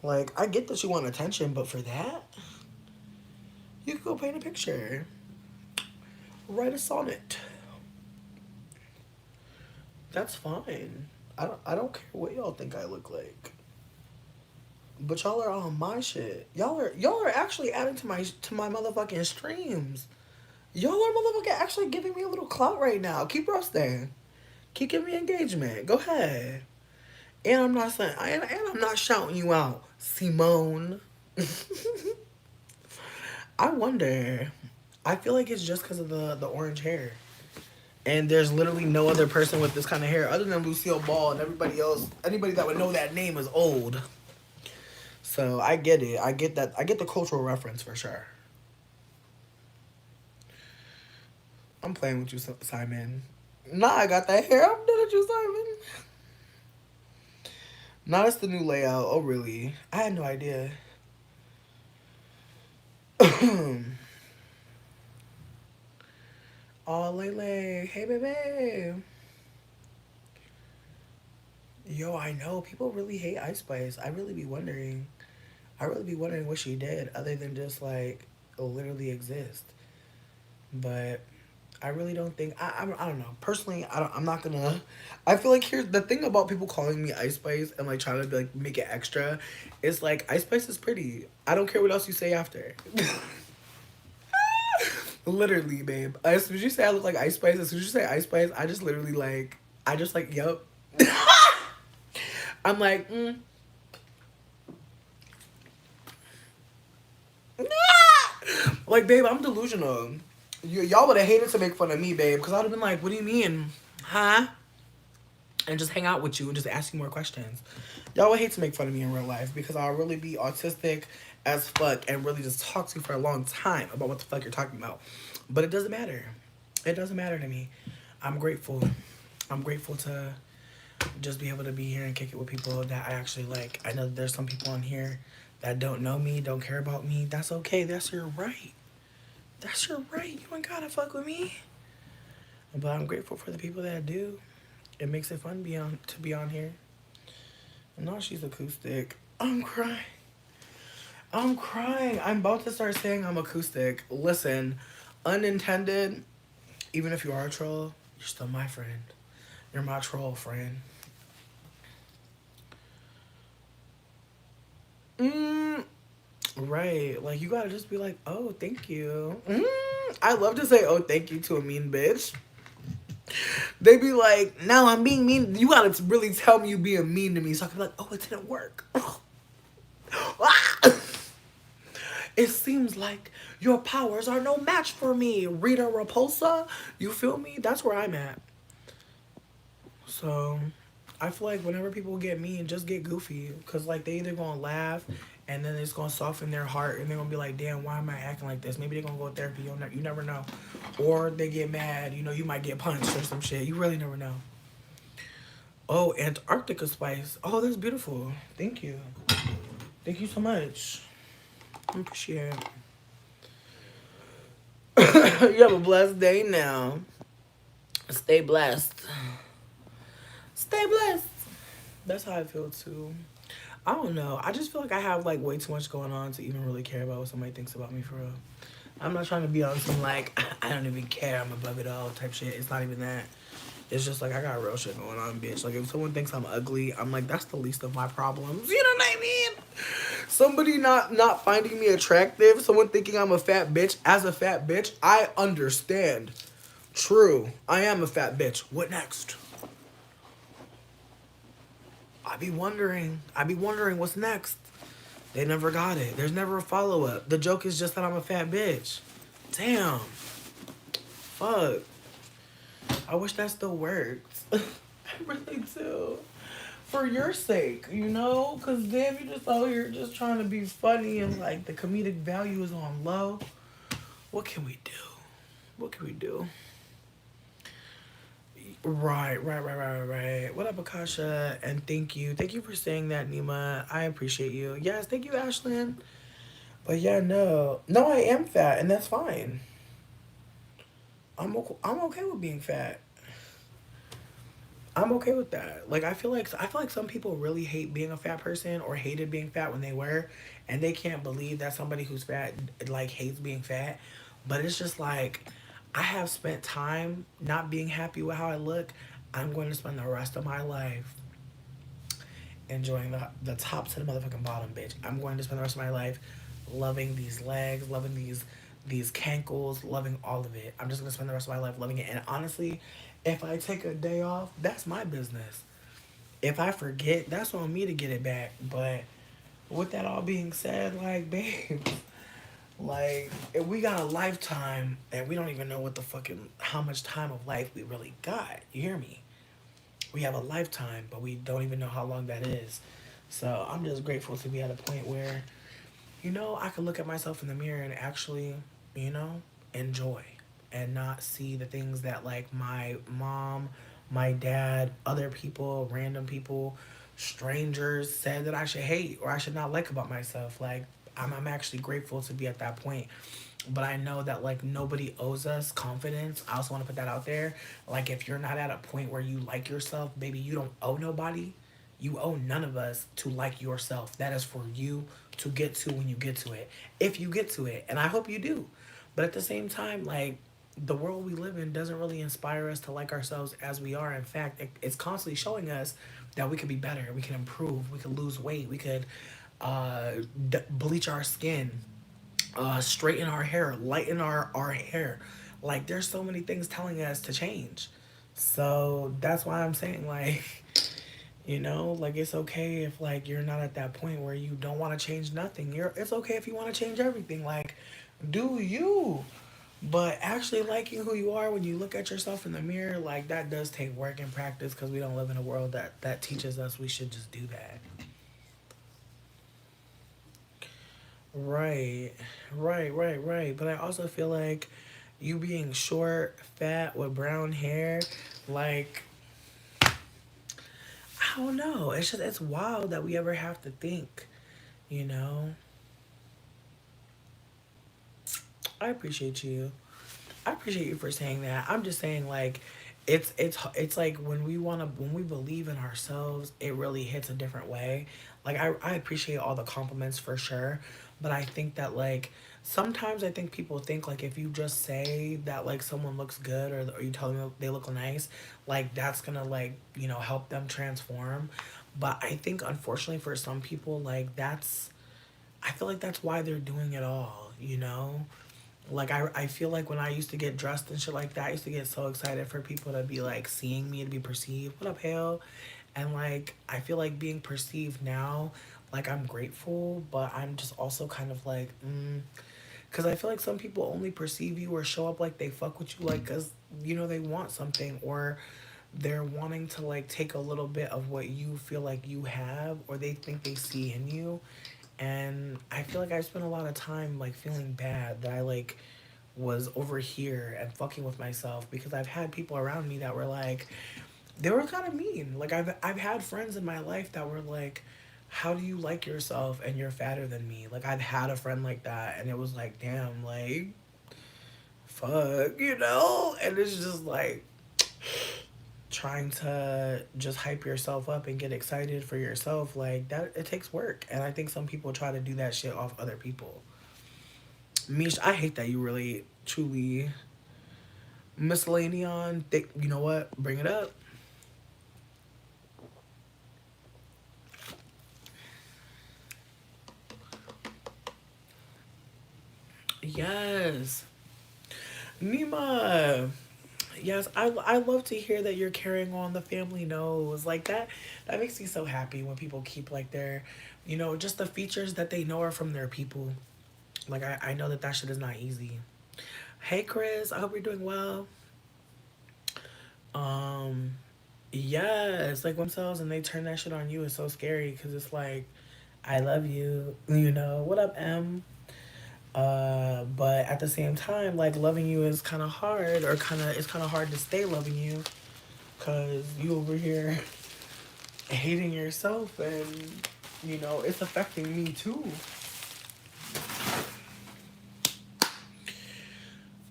Like I get that you want attention, but for that, you could go paint a picture, write a sonnet. That's fine. I don't care what y'all think I look like. But y'all are on my shit. Y'all are actually adding to my motherfucking streams. Y'all are motherfucking actually giving me a little clout right now. Keep roasting. Keep giving me engagement. Go ahead. And I'm not saying and I'm not shouting you out, Simone. I wonder. I feel like it's just because of the orange hair. And there's literally no other person with this kind of hair other than Lucille Ball, and everybody else. Anybody that would know that name is old. So I get it. I get that. I get the cultural reference for sure. I'm playing with you, Simon. Nah, I got that hair. I'm done with you, Simon. Nah, that's the new layout. Oh, really? I had no idea. Oh, Lele. Hey, baby. Yo, I know. People really hate Ice Spice. I really be wondering. I really be wondering what she did other than just, like, literally exist. But I really don't think I don't know. Personally, I'm not gonna. I feel like here's the thing about people calling me Ice Spice and like trying to like make it extra. It's like Ice Spice is pretty. I don't care what else you say after. Literally, babe. As soon as you say I look like Ice Spice, as soon as you say Ice Spice, I just literally like I just like yup. I'm like Like, babe, I'm delusional. Y'all would have hated to make fun of me, babe, because I'd have been like, what do you mean? Huh? And just hang out with you and just ask you more questions. Y'all would hate to make fun of me in real life because I'll really be autistic as fuck and really just talk to you for a long time about what the fuck you're talking about. But it doesn't matter. It doesn't matter to me. I'm grateful. I'm grateful to just be able to be here and kick it with people that I actually like. I know that there's some people on here that don't know me, don't care about me. That's okay. That's your right. That's your right. You ain't gotta fuck with me. But I'm grateful for the people that do. It makes it fun to be on here. No, she's acoustic. I'm crying. I'm crying. I'm about to start saying I'm acoustic. Listen, unintended, even if you are a troll, you're still my friend. You're my troll friend. Right. Like, you gotta just be like, oh, thank you. I love to say, oh, thank you to a mean bitch. They be like, no, I'm being mean. You gotta really tell me you being mean to me. So I can be like, oh, it didn't work. It seems like your powers are no match for me. Rita Repulsa. You feel me? That's where I'm at. So I feel like whenever people get mean, just get goofy. Because, like, they either gonna laugh and then it's gonna soften their heart and they're gonna be like, damn, why am I acting like this? Maybe they're gonna go to therapy. You never know. Or they get mad. You know, you might get punched or some shit. You really never know. Oh, Antarctica spice. Oh, that's beautiful. Thank you. Thank you so much. I appreciate it. You have a blessed day now. Stay blessed. Stay blessed. That's how I feel too. I don't know. I just feel like I have like way too much going on to even really care about what somebody thinks about me for real. I'm not trying to be on some like I don't even care, I'm above it all type shit. It's not even that. It's just like I got real shit going on, bitch. Like if someone thinks I'm ugly, I'm like that's the least of my problems. You know what I mean? Somebody not finding me attractive, someone thinking I'm a fat bitch. As a fat bitch, I understand. True, I am a fat bitch. What next? I be wondering what's next. They never got it. There's never a follow up. The joke is just that I'm a fat bitch. Damn. Fuck. I wish that still worked. I really do. For your sake, you know? Because damn, you just out here just trying to be funny and like the comedic value is on low. What can we do? What can we do? Right. What up, Akasha? And thank you. Thank you for saying that, Nima. I appreciate you. Yes, thank you, Ashlyn. But yeah, no. No, I am fat, and that's fine. I'm okay with being fat. I'm okay with that. Like I feel like some people really hate being a fat person or hated being fat when they were, and they can't believe that somebody who's fat like hates being fat. But it's just like I have spent time not being happy with how I look. I'm going to spend the rest of my life enjoying the top to the motherfucking bottom, bitch. I'm going to spend the rest of my life loving these legs, loving these cankles, loving all of it. I'm just gonna spend the rest of my life loving it. And honestly, if I take a day off, that's my business. If I forget, that's on me to get it back. But with that all being said, like, babe, like, if we got a lifetime and we don't even know what the fucking how much time of life we really got. You hear me? We have a lifetime, but we don't even know how long that is. So I'm just grateful to be at a point where, you know, I can look at myself in the mirror and actually, you know, enjoy and not see the things that like my mom, my dad, other people, random people, strangers said that I should hate or I should not like about myself. Like I'm actually grateful to be at that point. But I know that like nobody owes us confidence. I also want to put that out there. Like if you're not at a point where you like yourself, baby, you don't owe nobody. You owe none of us to like yourself. That is for you to get to when you get to it. If you get to it. And I hope you do. But at the same time, like the world we live in doesn't really inspire us to like ourselves as we are. In fact, it's constantly showing us that we could be better. We can improve. We could lose weight. We could bleach our skin, straighten our hair, lighten our hair. Like there's so many things telling us to change. So that's why I'm saying like You know, like it's okay if like you're not at that point where you don't want to change nothing. It's okay if you want to change everything. Like, do you? But actually liking who you are when you look at yourself in the mirror, like that does take work and practice because we don't live in a world that teaches us we should just do that. Right, right. But I also feel like you being short, fat, with brown hair, like I don't know. It's just it's wild that we ever have to think, you know. I appreciate you. I appreciate you for saying that. I'm just saying like it's like when we believe in ourselves, it really hits a different way. Like I appreciate all the compliments for sure, but I think that like sometimes I think people think like if you just say that like someone looks good or you tell them they look nice, like that's gonna like help them transform. But I think unfortunately for some people like I feel like that's why they're doing it all, you know? Like I feel like when I used to get dressed and shit like that, I used to get so excited for people to be like seeing me, to be perceived. What up, hell? And like I feel like being perceived now, like I'm grateful, but I'm just also kind of like, because I feel like some people only perceive you or show up like they fuck with you, like because they want something or they're wanting to like take a little bit of what you feel like you have or they think they see in you. And I feel like I spent a lot of time like feeling bad that I like was over here and fucking with myself because I've had people around me that were like they were kind of mean. Like I've had friends in my life that were like, "How do you like yourself and you're fatter than me?" Like I've had a friend like that and it was like, "Damn, like fuck," And it's just like trying to just hype yourself up and get excited for yourself like that it takes work and I think some people try to do that shit off other people. Mish, I hate that you really truly miscellaneon thick. You know what, bring it up. Yes, Nima. Yes, I love to hear that you're carrying on the family knows like that makes me so happy when people keep like their just the features that they know are from their people. Like I know that shit is not easy. Hey Chris, I hope you're doing well. Um, yes, like when themselves and they turn that shit on you is so scary because it's like, I love you, what up, M? But at the same time, like loving you is kind of hard, or it's kind of hard to stay loving you because you over here hating yourself, and it's affecting me too.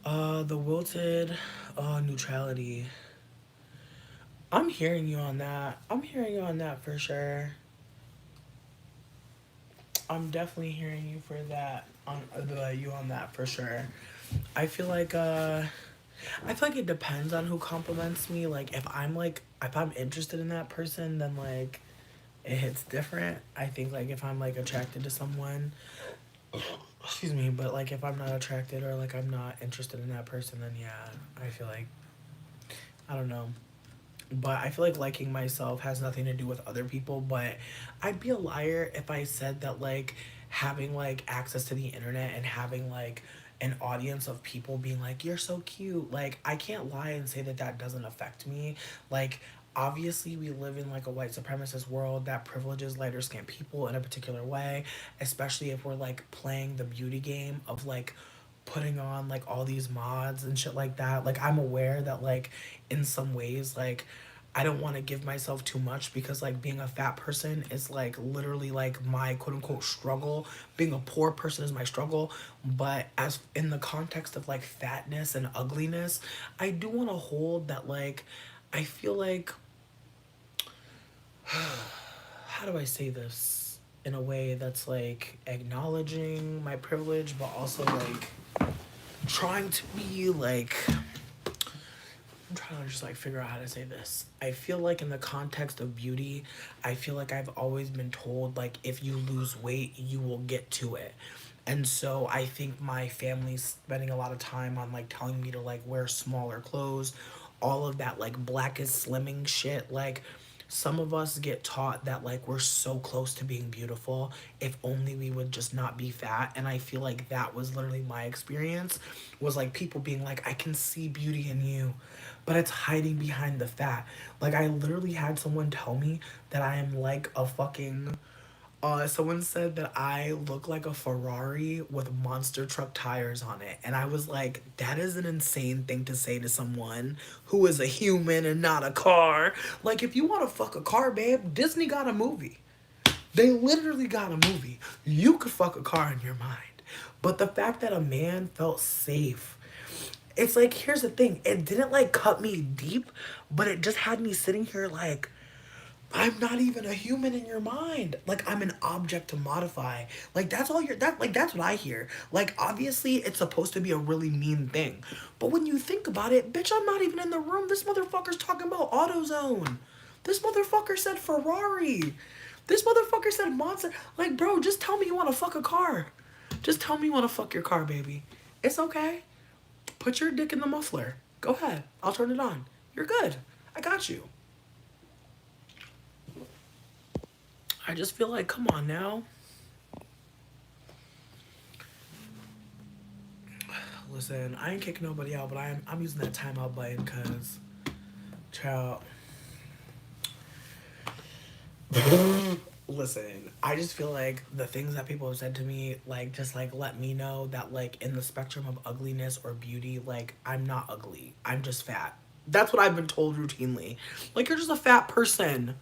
The wilted, neutrality. I'm hearing you on that. I'm hearing you on that for sure. I'm definitely hearing you for that on you on that for sure. I feel like I feel like it depends on who compliments me. Like if I'm interested in that person, then like it hits different. I think like if I'm like attracted to someone, excuse me, but like if I'm not attracted or like I'm not interested in that person, then yeah, I feel like I don't know. But I feel like liking myself has nothing to do with other people. But I'd be a liar if I said that like having like access to the internet and having like an audience of people being like you're so cute, like I can't lie and say that doesn't affect me. Like obviously we live in like a white supremacist world that privileges lighter skinned people in a particular way, especially if we're like playing the beauty game of like putting on like all these mods and shit like that. Like I'm aware that like in some ways like I don't want to give myself too much because like being a fat person is like literally like my quote unquote struggle. Being a poor person is my struggle. But as in the context of like fatness and ugliness, I do want to hold that like I feel like how do I say this in a way that's like acknowledging my privilege but also like trying to be like I'm trying to just like figure out how to say this. I feel like in the context of beauty, I feel like I've always been told like if you lose weight, you will get to it. And so I think my family's spending a lot of time on like telling me to like wear smaller clothes, all of that like black is slimming shit. Like some of us get taught that like we're so close to being beautiful if only we would just not be fat. And I feel like that was literally my experience, was like people being like, I can see beauty in you, but it's hiding behind the fat. Like I literally had someone tell me that I am like a fucking someone said that I look like a Ferrari with monster truck tires on it. And I was like, that is an insane thing to say to someone who is a human and not a car. Like, if you want to fuck a car, babe, Disney got a movie. They literally got a movie. You could fuck a car in your mind. But the fact that a man felt safe, it's like, here's the thing. It didn't like cut me deep, but it just had me sitting here like, I'm not even a human in your mind. Like I'm an object to modify. Like that's all you're that like that's what I hear. Like obviously it's supposed to be a really mean thing. But when you think about it, bitch, I'm not even in the room. This motherfucker's talking about AutoZone. This motherfucker said Ferrari. This motherfucker said monster. Like, bro, just tell me you want to fuck a car. Just tell me you want to fuck your car, baby. It's okay. Put your dick in the muffler. Go ahead. I'll turn it on. You're good. I got you. I just feel like, come on now. Listen, I ain't kicking nobody out, but I'm using that timeout button because, child. Listen, I just feel like the things that people have said to me, like, just like let me know that, like, in the spectrum of ugliness or beauty, like, I'm not ugly. I'm just fat. That's what I've been told routinely. Like, you're just a fat person.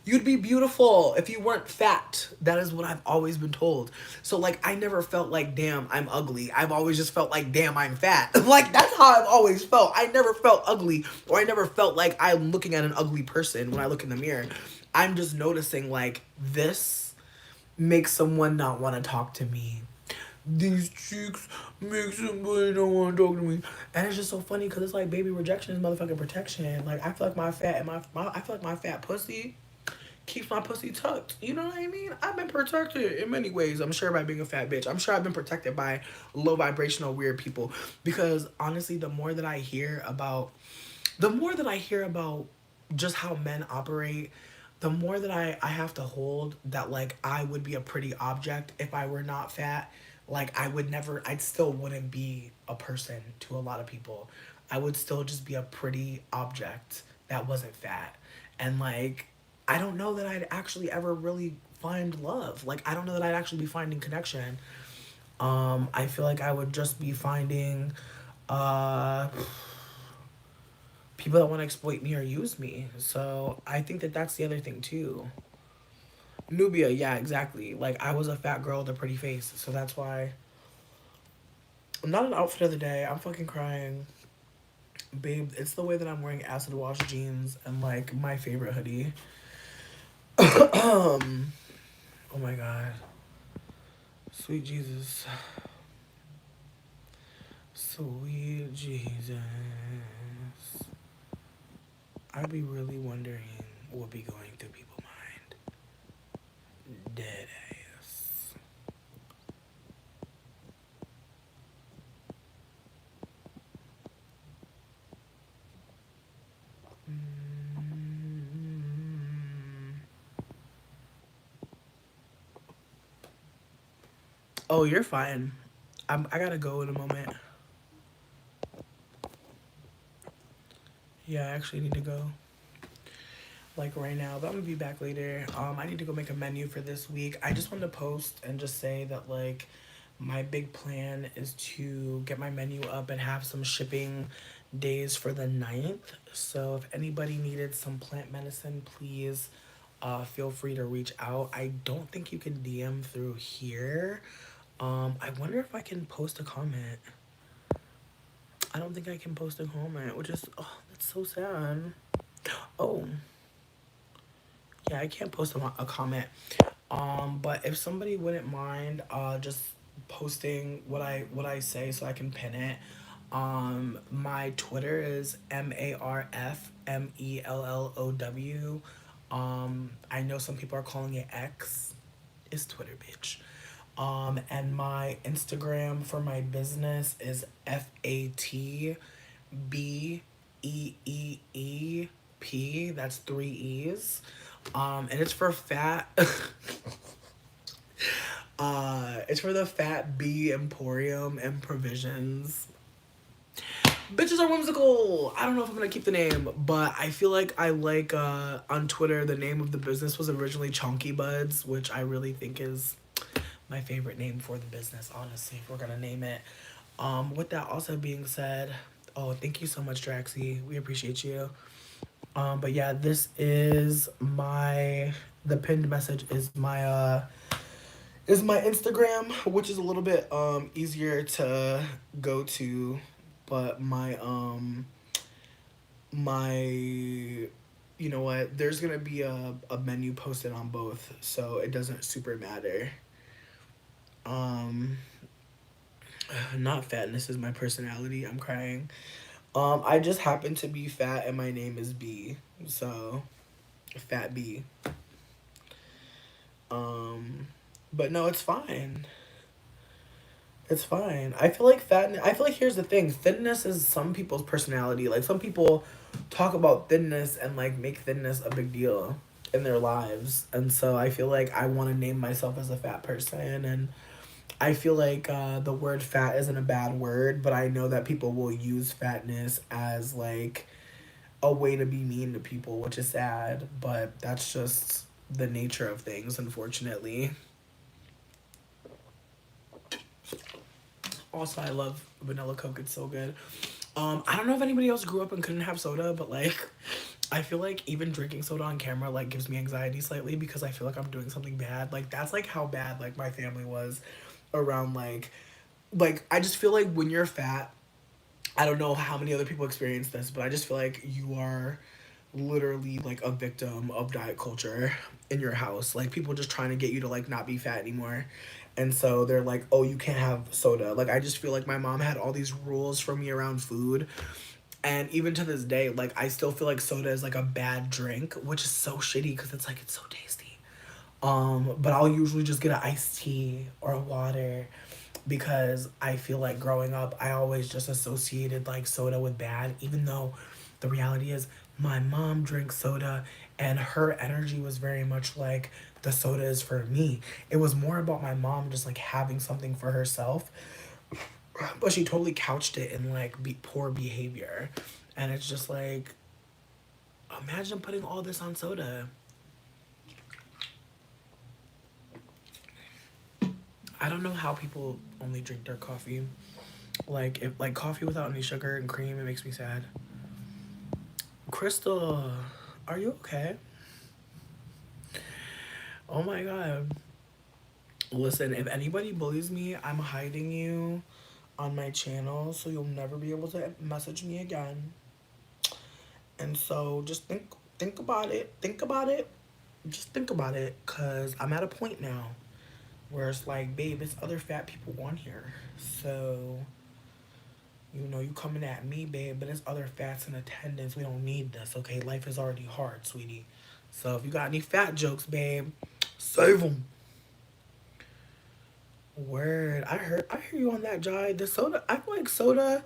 You'd be beautiful if you weren't fat. That is what I've always been told. So like I never felt like damn I'm ugly. I've always just felt like damn I'm fat. Like that's how I've always felt. I never felt ugly or I never felt like I'm looking at an ugly person when I look in the mirror. I'm just noticing like this makes someone not want to talk to me. These cheeks make somebody don't want to talk to me. And it's just so funny because it's like baby rejection is motherfucking protection. Like I feel like my fat and I feel like my fat pussy keeps my pussy tucked. You know what I mean? I've been protected in many ways. I'm sure by being a fat bitch. I'm sure I've been protected by low vibrational weird people. Because honestly, the more that I hear about just how men operate, the more that I have to hold that like I would be a pretty object if I were not fat. Like I'd still wouldn't be a person to a lot of people. I would still just be a pretty object that wasn't fat. And like I don't know that I'd actually ever really find love. Like I don't know that I'd actually be finding connection. I feel like I would just be finding uh people that want to exploit me or use me. So I think that that's the other thing too. Nubia, yeah, exactly. Like I was a fat girl with a pretty face, so that's why. I'm not an outfit of the day. I'm fucking crying, babe. It's the way that I'm wearing acid wash jeans and like my favorite hoodie. Oh my god, sweet Jesus, sweet Jesus. I'd be really wondering what be going through people's mind. Dead ass. Oh, you're fine. I gotta go in a moment. Yeah, I actually need to go. Like right now, but I'm gonna be back later. I need to go make a menu for this week. I just wanted to post and just say that like my big plan is to get my menu up and have some shipping days for the 9th. So if anybody needed some plant medicine, please feel free to reach out. I don't think you can DM through here. I wonder if I can post a comment. I don't think I can post a comment, which is, oh, that's so sad. Oh, yeah, I can't post a comment. But if somebody wouldn't mind, just posting what I say so I can pin it. My Twitter is MARFMELLOW. I know some people are calling it X. It's Twitter, bitch. And my Instagram for my business is FATBEEE P. That's 3 E's. And it's for fat. It's for the Fat Bee Emporium and Provisions. Bitches are whimsical. I don't know if I'm gonna keep the name, but I feel like I like on Twitter the name of the business was originally Chunky Buds, which I really think is my favorite name for the business, honestly, if we're gonna name it. With that also being said, oh, thank you so much, Draxie. We appreciate you. But yeah, this is the pinned message is my Instagram, which is a little bit easier to go to, but my you know what? There's gonna be a menu posted on both, so it doesn't super matter. Um Not fatness is my personality. I'm crying. I just happen to be fat and my name is B. So Fat B. Um but no, it's fine. It's fine. I feel like here's the thing. Thinness is some people's personality. Like some people talk about thinness and like make thinness a big deal in their lives. And so I feel like I want to name myself as a fat person, and I feel like the word fat isn't a bad word, but I know that people will use fatness as like a way to be mean to people, which is sad, but that's just the nature of things, unfortunately. Also, I love vanilla Coke. It's so good. I don't know if anybody else grew up and couldn't have soda, but like, I feel like even drinking soda on camera like gives me anxiety slightly because I feel like I'm doing something bad. Like that's like how bad like my family was around like I just feel like when you're fat, I don't know how many other people experience this, but I just feel like you are literally like a victim of diet culture in your house. Like people just trying to get you to like not be fat anymore. And so they're like, "Oh, you can't have soda." Like I just feel like my mom had all these rules for me around food. And even to this day, like I still feel like soda is like a bad drink, which is so shitty because it's like it's so tasty. But I'll usually just get an iced tea or a water because I feel like growing up, I always just associated like soda with bad, even though the reality is my mom drinks soda and her energy was very much like the soda is for me. It was more about my mom just like having something for herself, but she totally couched it in like poor behavior. And it's just like, imagine putting all this on soda. I don't know how people only drink their coffee. Like if like coffee without any sugar and cream, it makes me sad. Crystal, are you okay? Oh my god. Listen, if anybody bullies me, I'm hiding you on my channel so you'll never be able to message me again. And so just think about it. Think about it. Just think about it, cause I'm at a point now where it's like, babe, it's other fat people on here. So you know, you coming at me, babe, but there's other fats in attendance. We don't need this, okay? Life is already hard, sweetie. So if you got any fat jokes, babe, save them. Word. I hear you on that, Jai. The soda, I feel like soda,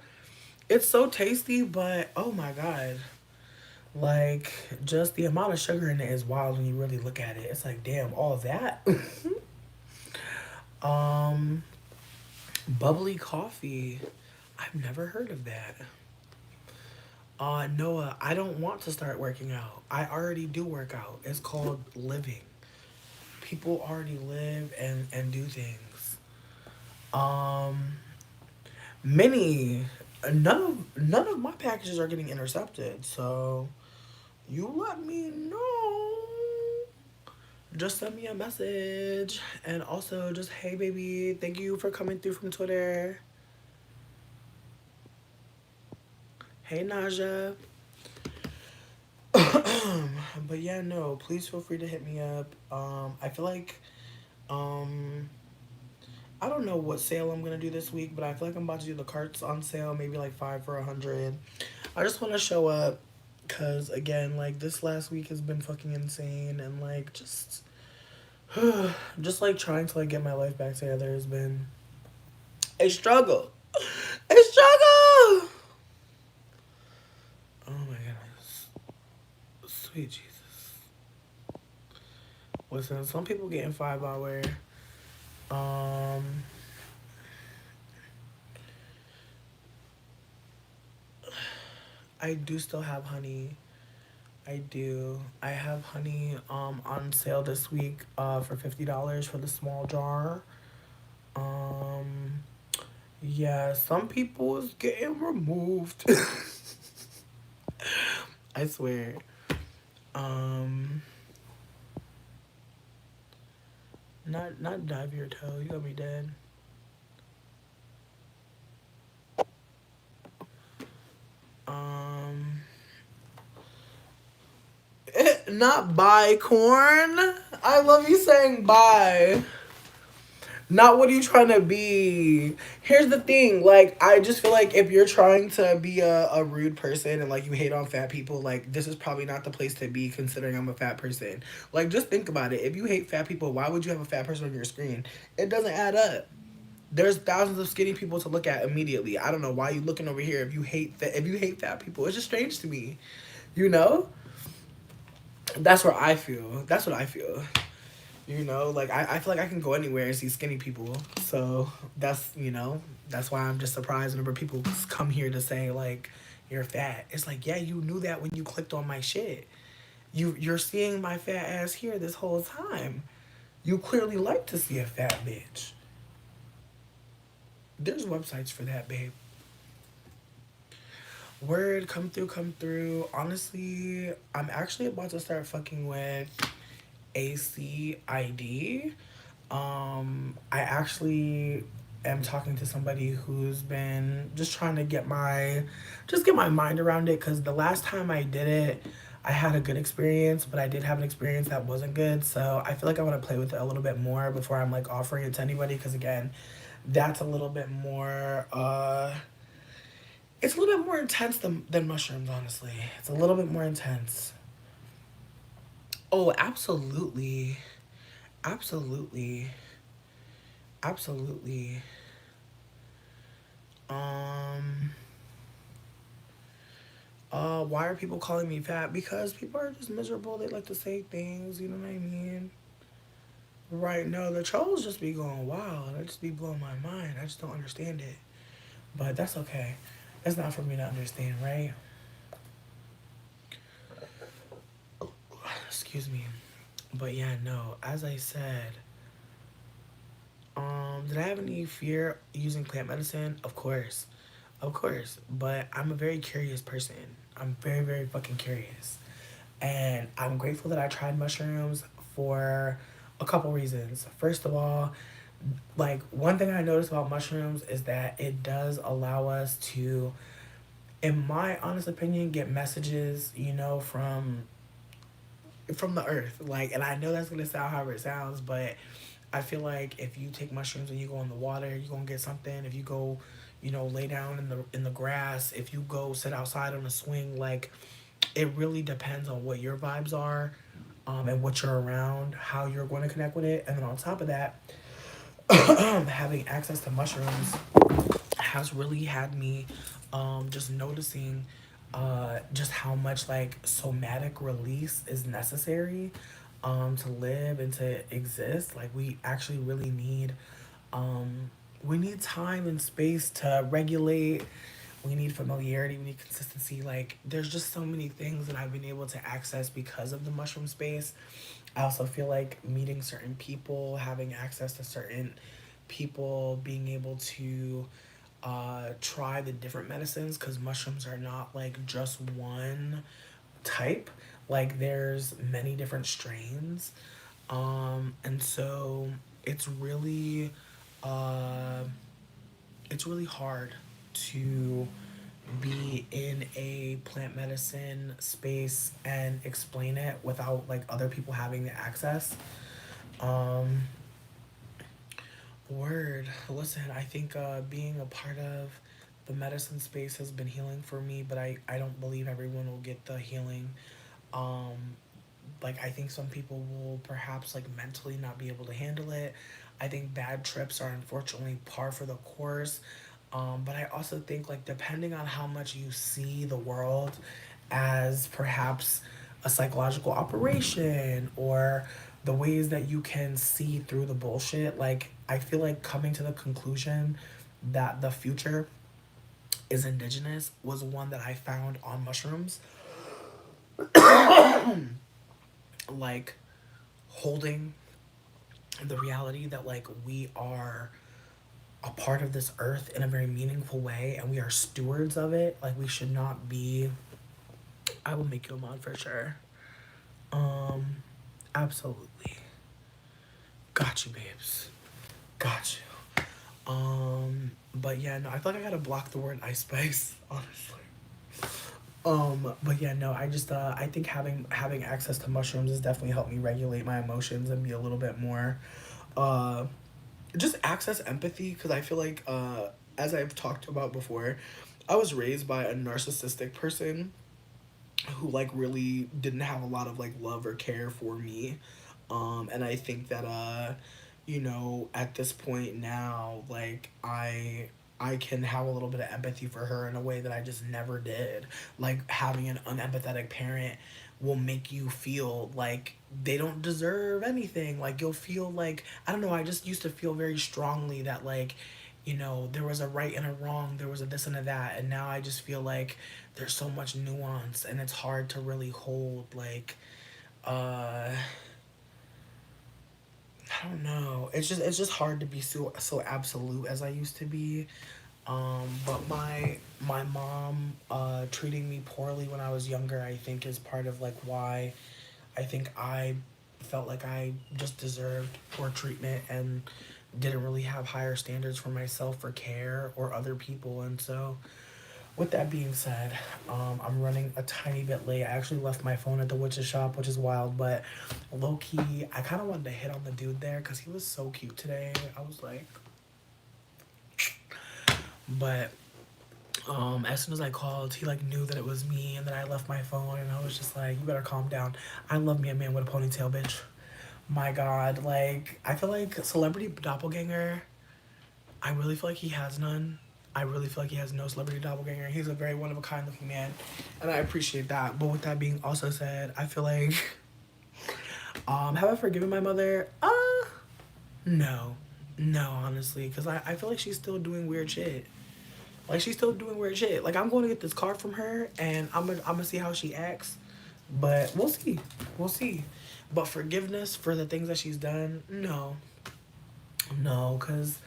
it's so tasty, but oh my god. Like, just the amount of sugar in it is wild when you really look at it. It's like, damn, all that. um, Bubbly coffee. I've never heard of that. Noah, I don't want to start working out. I already do work out. It's called living. People already live and do things. Um, Many, none of my packages are getting intercepted. So you let me know. Just send me a message, and also just hey baby, thank you for coming through from Twitter. Hey Naja. But yeah, no, please feel free to hit me up. I feel like um I don't know what sale I'm gonna do this week, but I feel like I'm about to do the carts on sale, maybe like 5 for 100. I just want to show up, cause again, like this last week has been fucking insane, and like just like trying to like get my life back together has been a struggle. A struggle. Oh my goodness. Sweet Jesus. Listen, some people getting 5-hour. Um, I do still have honey. I do. I have honey on sale this week for $50 for the small jar. Um yeah, some people is getting removed. I swear. Um not dive your toe. You got me dead. Um not buy corn. I love you saying bye. Not what are you trying to be. Here's the thing, like I just feel like if you're trying to be a rude person and like you hate on fat people, like this is probably not the place to be considering I'm a fat person. Like just think about it. If you hate fat people, why would you have a fat person on your screen? It doesn't add up. There's thousands of skinny people to look at immediately. I don't know why you looking over here if you hate fat people. It's just strange to me. You know? That's where I feel. That's what I feel. You know, like I feel like I can go anywhere and see skinny people. So that's why I'm just surprised whenever people come here to say like you're fat. It's like, yeah, you knew that when you clicked on my shit. You're seeing my fat ass here this whole time. You clearly like to see a fat bitch. There's websites for that, babe. Word, come through, come through. Honestly, I'm actually about to start fucking with ACID. I actually am talking to somebody who's been just trying to get my mind around it because the last time I did it, I had a good experience, but I did have an experience that wasn't good. So I feel like I want to play with it a little bit more before I'm like offering it to anybody because again, that's a little bit more it's a little bit more intense than mushrooms, honestly. It's a little bit more intense. Oh, absolutely. Absolutely. Absolutely. Um, why are people calling me fat? Because people are just miserable. They like to say things, you know what I mean? Right, no, the trolls just be going wild. They just be blowing my mind. I just don't understand it. But that's okay. That's not for me to understand, right? Excuse me. But yeah, no, as I said, did I have any fear using plant medicine? Of course. Of course. But I'm a very curious person. I'm very, very fucking curious. And I'm grateful that I tried mushrooms for a couple reasons. First of all, like one thing I noticed about mushrooms is that it does allow us to, in my honest opinion, get messages, from the earth. Like, and I know that's gonna sound however it sounds, but I feel like if you take mushrooms and you go in the water, you're gonna get something. If you go, lay down in the grass, if you go sit outside on a swing, like it really depends on what your vibes are, and what you're around, how you're going to connect with it, and then on top of that, having access to mushrooms has really had me just noticing just how much like somatic release is necessary to live and to exist. Like um, we need time and space to regulate. We need familiarity. We need consistency. Like there's just so many things that I've been able to access because of the mushroom space. I also feel like meeting certain people, having access to certain people, being able to try the different medicines because mushrooms are not like just one type. Like there's many different strains. And so it's really uh it's really hard to be in a plant medicine space and explain it without like other people having the access. Um Word. Listen, I think being a part of the medicine space has been healing for me, but I don't believe everyone will get the healing. Um, like, I think some people will perhaps, like, mentally not be able to handle it. I think bad trips are unfortunately par for the course. But I also think, like, depending on how much you see the world as perhaps a psychological operation, or the ways that you can see through the bullshit. Like, I feel like coming to the conclusion that the future is indigenous was one that I found on mushrooms. Like, holding the reality that, like, we are a part of this earth in a very meaningful way and we are stewards of it. Like, we should not be. I will make you a mod for sure. Um, Absolutely. Got you, babes. Got you. But yeah, no, I feel like I gotta block the word ice spice, honestly. But yeah, no, I just I think having access to mushrooms has definitely helped me regulate my emotions and be a little bit more uh just access empathy, because I feel like as I've talked about before, I was raised by a narcissistic person who like really didn't have a lot of like love or care for me. And I think that you know, at this point now, like I can have a little bit of empathy for her in a way that I just never did. Like, having an unempathetic parent will make you feel like they don't deserve anything. Like, you'll feel like, I don't know, I just used to feel very strongly that, like, you know, there was a right and a wrong, there was a this and a that, and now I just feel like there's so much nuance and it's hard to really hold like uh I don't know. It's just hard to be so absolute as I used to be. But my mom treating me poorly when I was younger, I think, is part of like why I think I felt like I just deserved poor treatment and didn't really have higher standards for myself or care or other people. And so, with that being said, I'm running a tiny bit late. I actually left my phone at the witch's shop, which is wild, but low key, I kind of wanted to hit on the dude there because he was so cute today. I was like, but as soon as I called, he like knew that it was me and that I left my phone, and I was just like, you better calm down. I love me a man with a ponytail, bitch. My God, like, I feel like celebrity doppelganger, I really feel like he has none. I really feel like he has no celebrity doppelganger. He's a very one of a kind looking man, and I appreciate that. But with that being also said, I feel like, have I forgiven my mother? No, no, honestly, because I feel like she's still doing weird shit. Like, she's still doing weird shit. Like, I'm going to get this card from her, and I'm gonna see how she acts. But we'll see, we'll see. But forgiveness for the things that she's done, no, no, because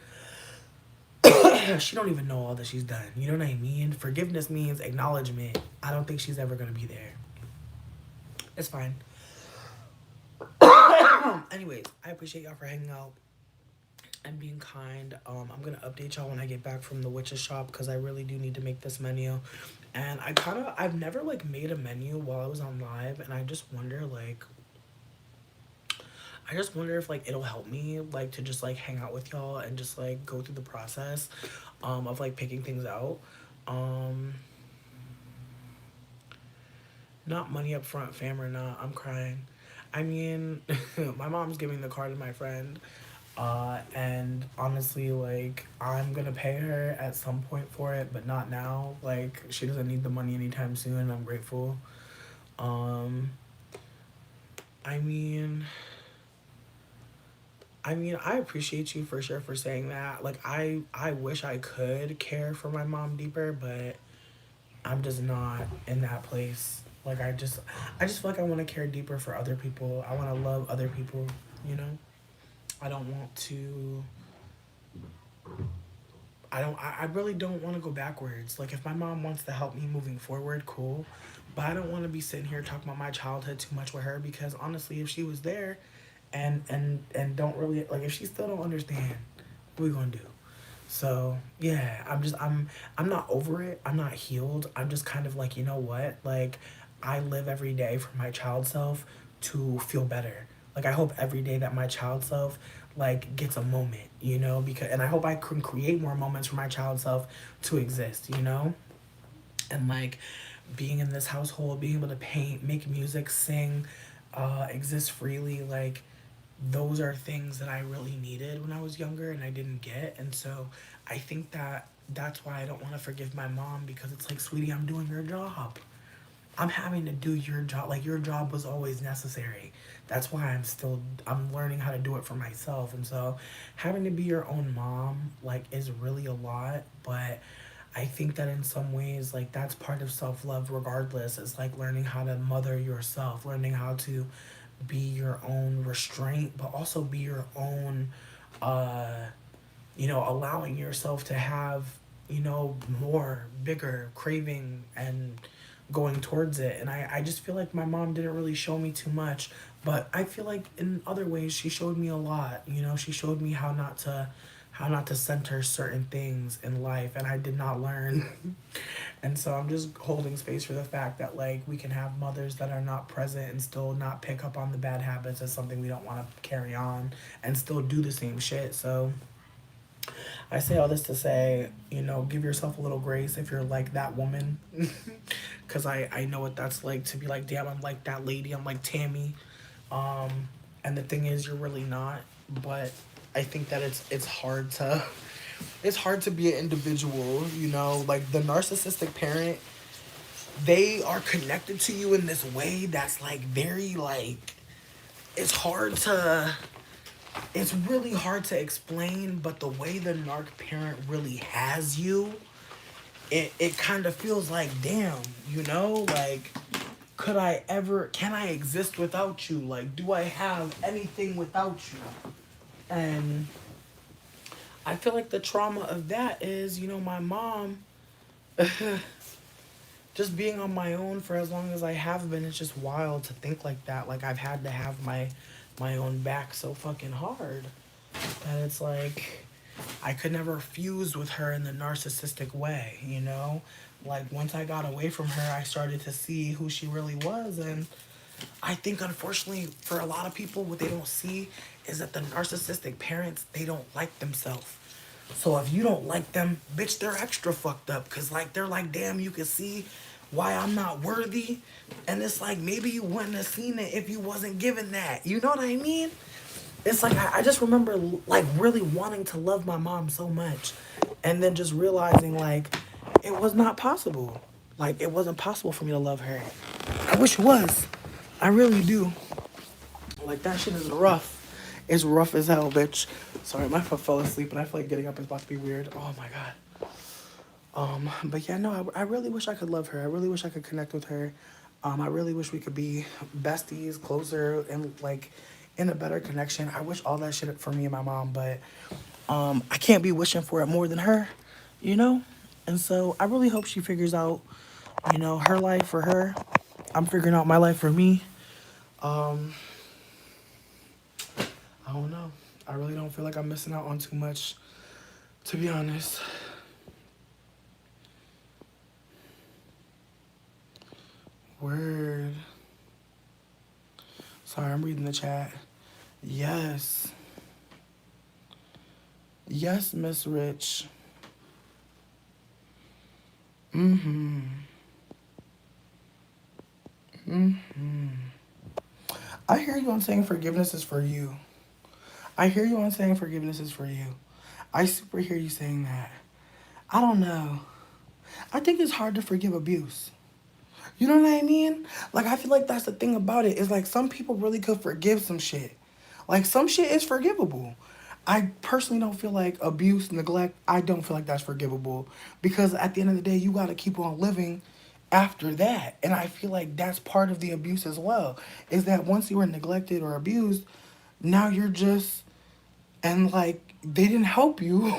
she don't even know all that she's done. You know what I mean? Forgiveness means acknowledgement. I don't think she's ever gonna be there. It's fine. Anyways, I appreciate y'all for hanging out and being kind. I'm gonna update y'all when I get back from the witch's shop because I really do need to make this menu. And I've never like made a menu while I was on live, and I just wonder if like it'll help me like to just like hang out with y'all and just like go through the process of like picking things out. Um Not money up front, fam or not. I'm crying. I mean, my mom's giving the car to my friend. And honestly, like, I'm gonna pay her at some point for it, but not now. Like, she doesn't need the money anytime soon. I'm grateful. Um, I mean, I appreciate you for sure for saying that. Like, I wish I could care for my mom deeper, but I'm just not in that place. Like, I just feel like I want to care deeper for other people. I want to love other people, you know? I don't want to I really don't want to go backwards. Like, if my mom wants to help me moving forward, cool. But I don't want to be sitting here talking about my childhood too much with her, because honestly, if she was there and don't really, like, if she still don't understand, what we gonna do? So yeah, I'm not over it. I'm not healed. I'm just kind of like, you know what? Like, I live every day for my child self to feel better. Like, I hope every day that my child self like gets a moment, you know, because, and I hope I can create more moments for my child self to exist, you know? And like, being in this household, being able to paint, make music, sing, exist freely, like, those are things that I really needed when I was younger and I didn't get. And so I think that that's why I don't want to forgive my mom, because it's like, sweetie, I'm doing your job. I'm having to do your job. Like, your job was always necessary. That's why I'm learning how to do it for myself. And so having to be your own mom, like, is really a lot. But I think that in some ways, like, that's part of self love regardless. It's like learning how to mother yourself, learning how to be your own restraint, but also be your own, uh, allowing yourself to have, more, bigger craving and going towards it. And I just feel like my mom didn't really show me too much, but I feel like in other ways she showed me a lot. She showed me how not to center certain things in life, and I did not learn. And so I'm just holding space for the fact that, like, we can have mothers that are not present and still not pick up on the bad habits as something we don't want to carry on and still do the same shit. So I say all this to say, give yourself a little grace if you're like that woman. Because I know what that's like to be like, damn, I'm like that lady. I'm like Tammy. And the thing is, you're really not. But I think that it's hard to be an individual, like the narcissistic parent, they are connected to you in this way that's like very like, it's hard to it's really hard to explain, but the way the narc parent really has you, it kind of feels like, damn, like, can I exist without you? Like, do I have anything without you? And I feel like the trauma of that is, my mom, just being on my own for as long as I have been, it's just wild to think like that. Like, I've had to have my own back so fucking hard that it's like I could never fuse with her in the narcissistic way. Like, once I got away from her, I started to see who she really was. And I think, unfortunately, for a lot of people, what they don't see is that the narcissistic parents, they don't like themselves. So if you don't like them, bitch, they're extra fucked up. Because, like, they're like, damn, you can see why I'm not worthy. And it's like, maybe you wouldn't have seen it if you wasn't given that. You know what I mean? It's like, I just remember, like, really wanting to love my mom so much. And then just realizing, like, it was not possible. Like, it wasn't possible for me to love her. I wish it was. I really do. Like, that shit is rough. It's rough as hell, bitch. Sorry, my foot fell asleep, and I feel like getting up is about to be weird. Oh my god. But yeah, no, I really wish I could love her. I really wish I could connect with her. I really wish we could be besties, closer, and like in a better connection. I wish all that shit for me and my mom, but I can't be wishing for it more than her, you know? And so I really hope she figures out, her life for her. I'm figuring out my life for me. Um, I don't know. I really don't feel like I'm missing out on too much, to be honest. Word. Sorry, I'm reading the chat. Yes. Yes, Miss Rich. Mm-hmm. Mm-hmm. I hear you on saying forgiveness is for you. I hear you on saying forgiveness is for you. I super hear you saying that. I don't know. I think it's hard to forgive abuse. You know what I mean? Like, I feel like that's the thing about it. Is like some people really could forgive some shit. Like, some shit is forgivable. I personally don't feel like abuse, neglect, I don't feel like that's forgivable. Because at the end of the day, you got to keep on living after that. And I feel like that's part of the abuse as well. Is that once you were neglected or abused, now you're just, and like, they didn't help you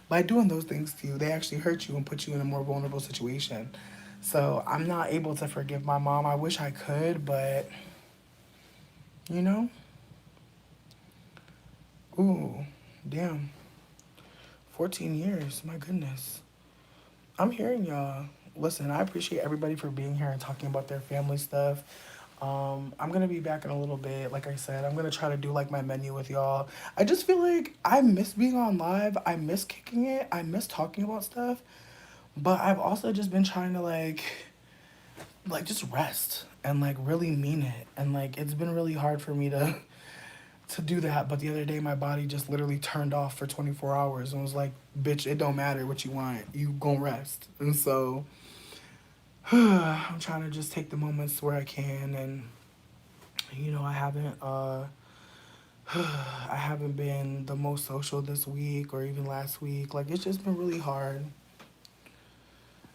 by doing those things to you. They actually hurt you and put you in a more vulnerable situation. So I'm not able to forgive my mom. I wish I could, but, you know? Ooh, damn. 14 years, my goodness. I'm hearing y'all. Listen, I appreciate everybody for being here and talking about their family stuff. I'm gonna be back in a little bit. Like I said, I'm gonna try to do like my menu with y'all. I just feel like I miss being on live. I miss kicking it. I miss talking about stuff. But I've also just been trying to like just rest and like really mean it. And like it's been really hard for me to do that. But the other day my body just literally turned off for 24 hours and was like, bitch, it don't matter what you want. You gon' rest. And so I'm trying to just take the moments where I can, and I haven't I haven't been the most social this week or even last week. Like it's just been really hard.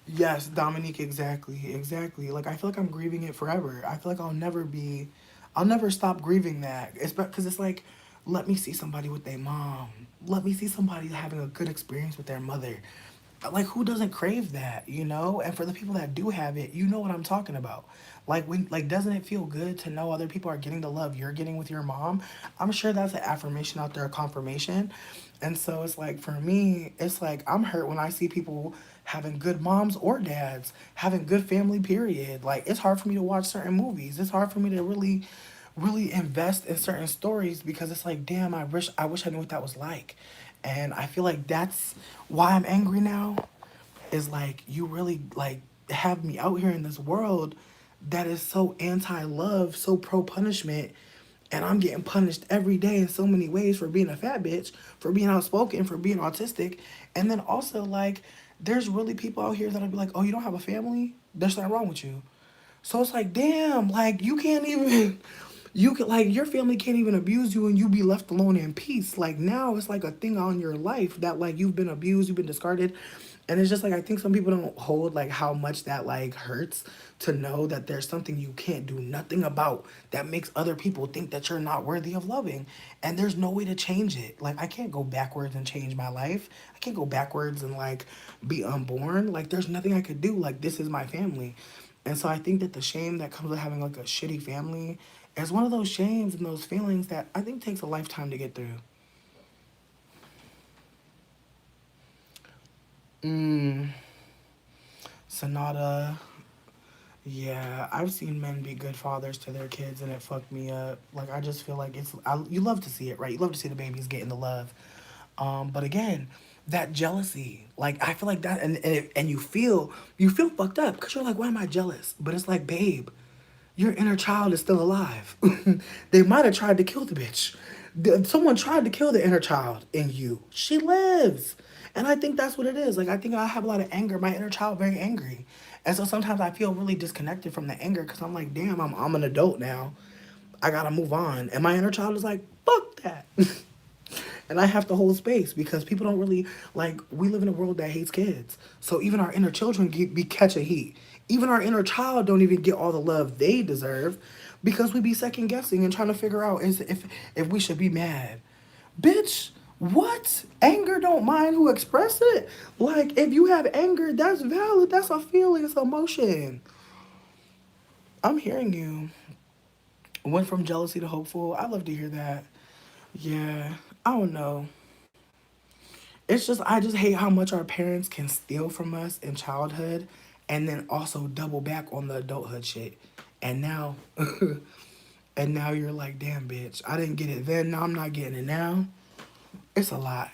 Yes, Dominique, exactly, exactly. Like I feel like I'm grieving it forever. I feel like I'll never stop grieving that. It's because it's like, let me see somebody with their mom. Let me see somebody having a good experience with their mother. Like who doesn't crave that, you know? And for the people that do have it, you know what I'm talking about. Like doesn't it feel good to know other people are getting the love you're getting with your mom? I'm sure that's an affirmation out there, a confirmation. And so it's like for me, it's like I'm hurt when I see people having good moms or dads, having good family period. Like it's hard for me to watch certain movies. It's hard for me to really invest in certain stories because it's like, damn, I wish I knew what that was like. And I feel like that's why I'm angry now is like you really like have me out here in this world that is so anti-love, so pro punishment, and I'm getting punished every day in so many ways for being a fat bitch, for being outspoken, for being autistic, and then also like there's really people out here that'll be like, "Oh, you don't have a family? There's something wrong with you." So it's like, damn, like you can't even you can like your family can't even abuse you and you be left alone in peace. Like now it's like a thing on your life that like you've been abused, you've been discarded. And it's just like I think some people don't hold like how much that like hurts to know that there's something you can't do nothing about that makes other people think that you're not worthy of loving. And there's no way to change it. Like I can't go backwards and change my life. I can't go backwards and like be unborn. Like there's nothing I could do. Like this is my family. And so I think that the shame that comes with having like a shitty family is one of those shames and those feelings that I think takes a lifetime to get through. Mm, Sonata. Yeah, I've seen men be good fathers to their kids and it fucked me up. Like I just feel like you love to see it, right? You love to see the babies getting the love. But again, that jealousy, like I feel like that, and you feel fucked up because you're like, why am I jealous? But it's like, babe, your inner child is still alive. They might have tried to kill the bitch. Someone tried to kill the inner child in you. She lives. And I think that's what it is. Like, I think I have a lot of anger. My inner child very angry. And so sometimes I feel really disconnected from the anger because I'm like, damn, I'm an adult now. I gotta move on. And my inner child is like, fuck that. And I have to hold space because people don't really like. We live in a world that hates kids, so even our inner children be catching heat. Even our inner child don't even get all the love they deserve because we be second guessing and trying to figure out if we should be mad. Bitch, what? Anger don't mind who express it. Like if you have anger, that's valid. That's a feeling. It's emotion. I'm hearing you. Went from jealousy to hopeful. I love to hear that. Yeah, I don't know. It's just I just hate how much our parents can steal from us in childhood and then also double back on the adulthood shit. And now and now you're like, damn bitch, I didn't get it then, now I'm not getting it now. It's a lot.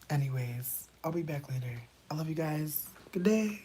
Anyways, I'll be back later. I love you guys. Good day.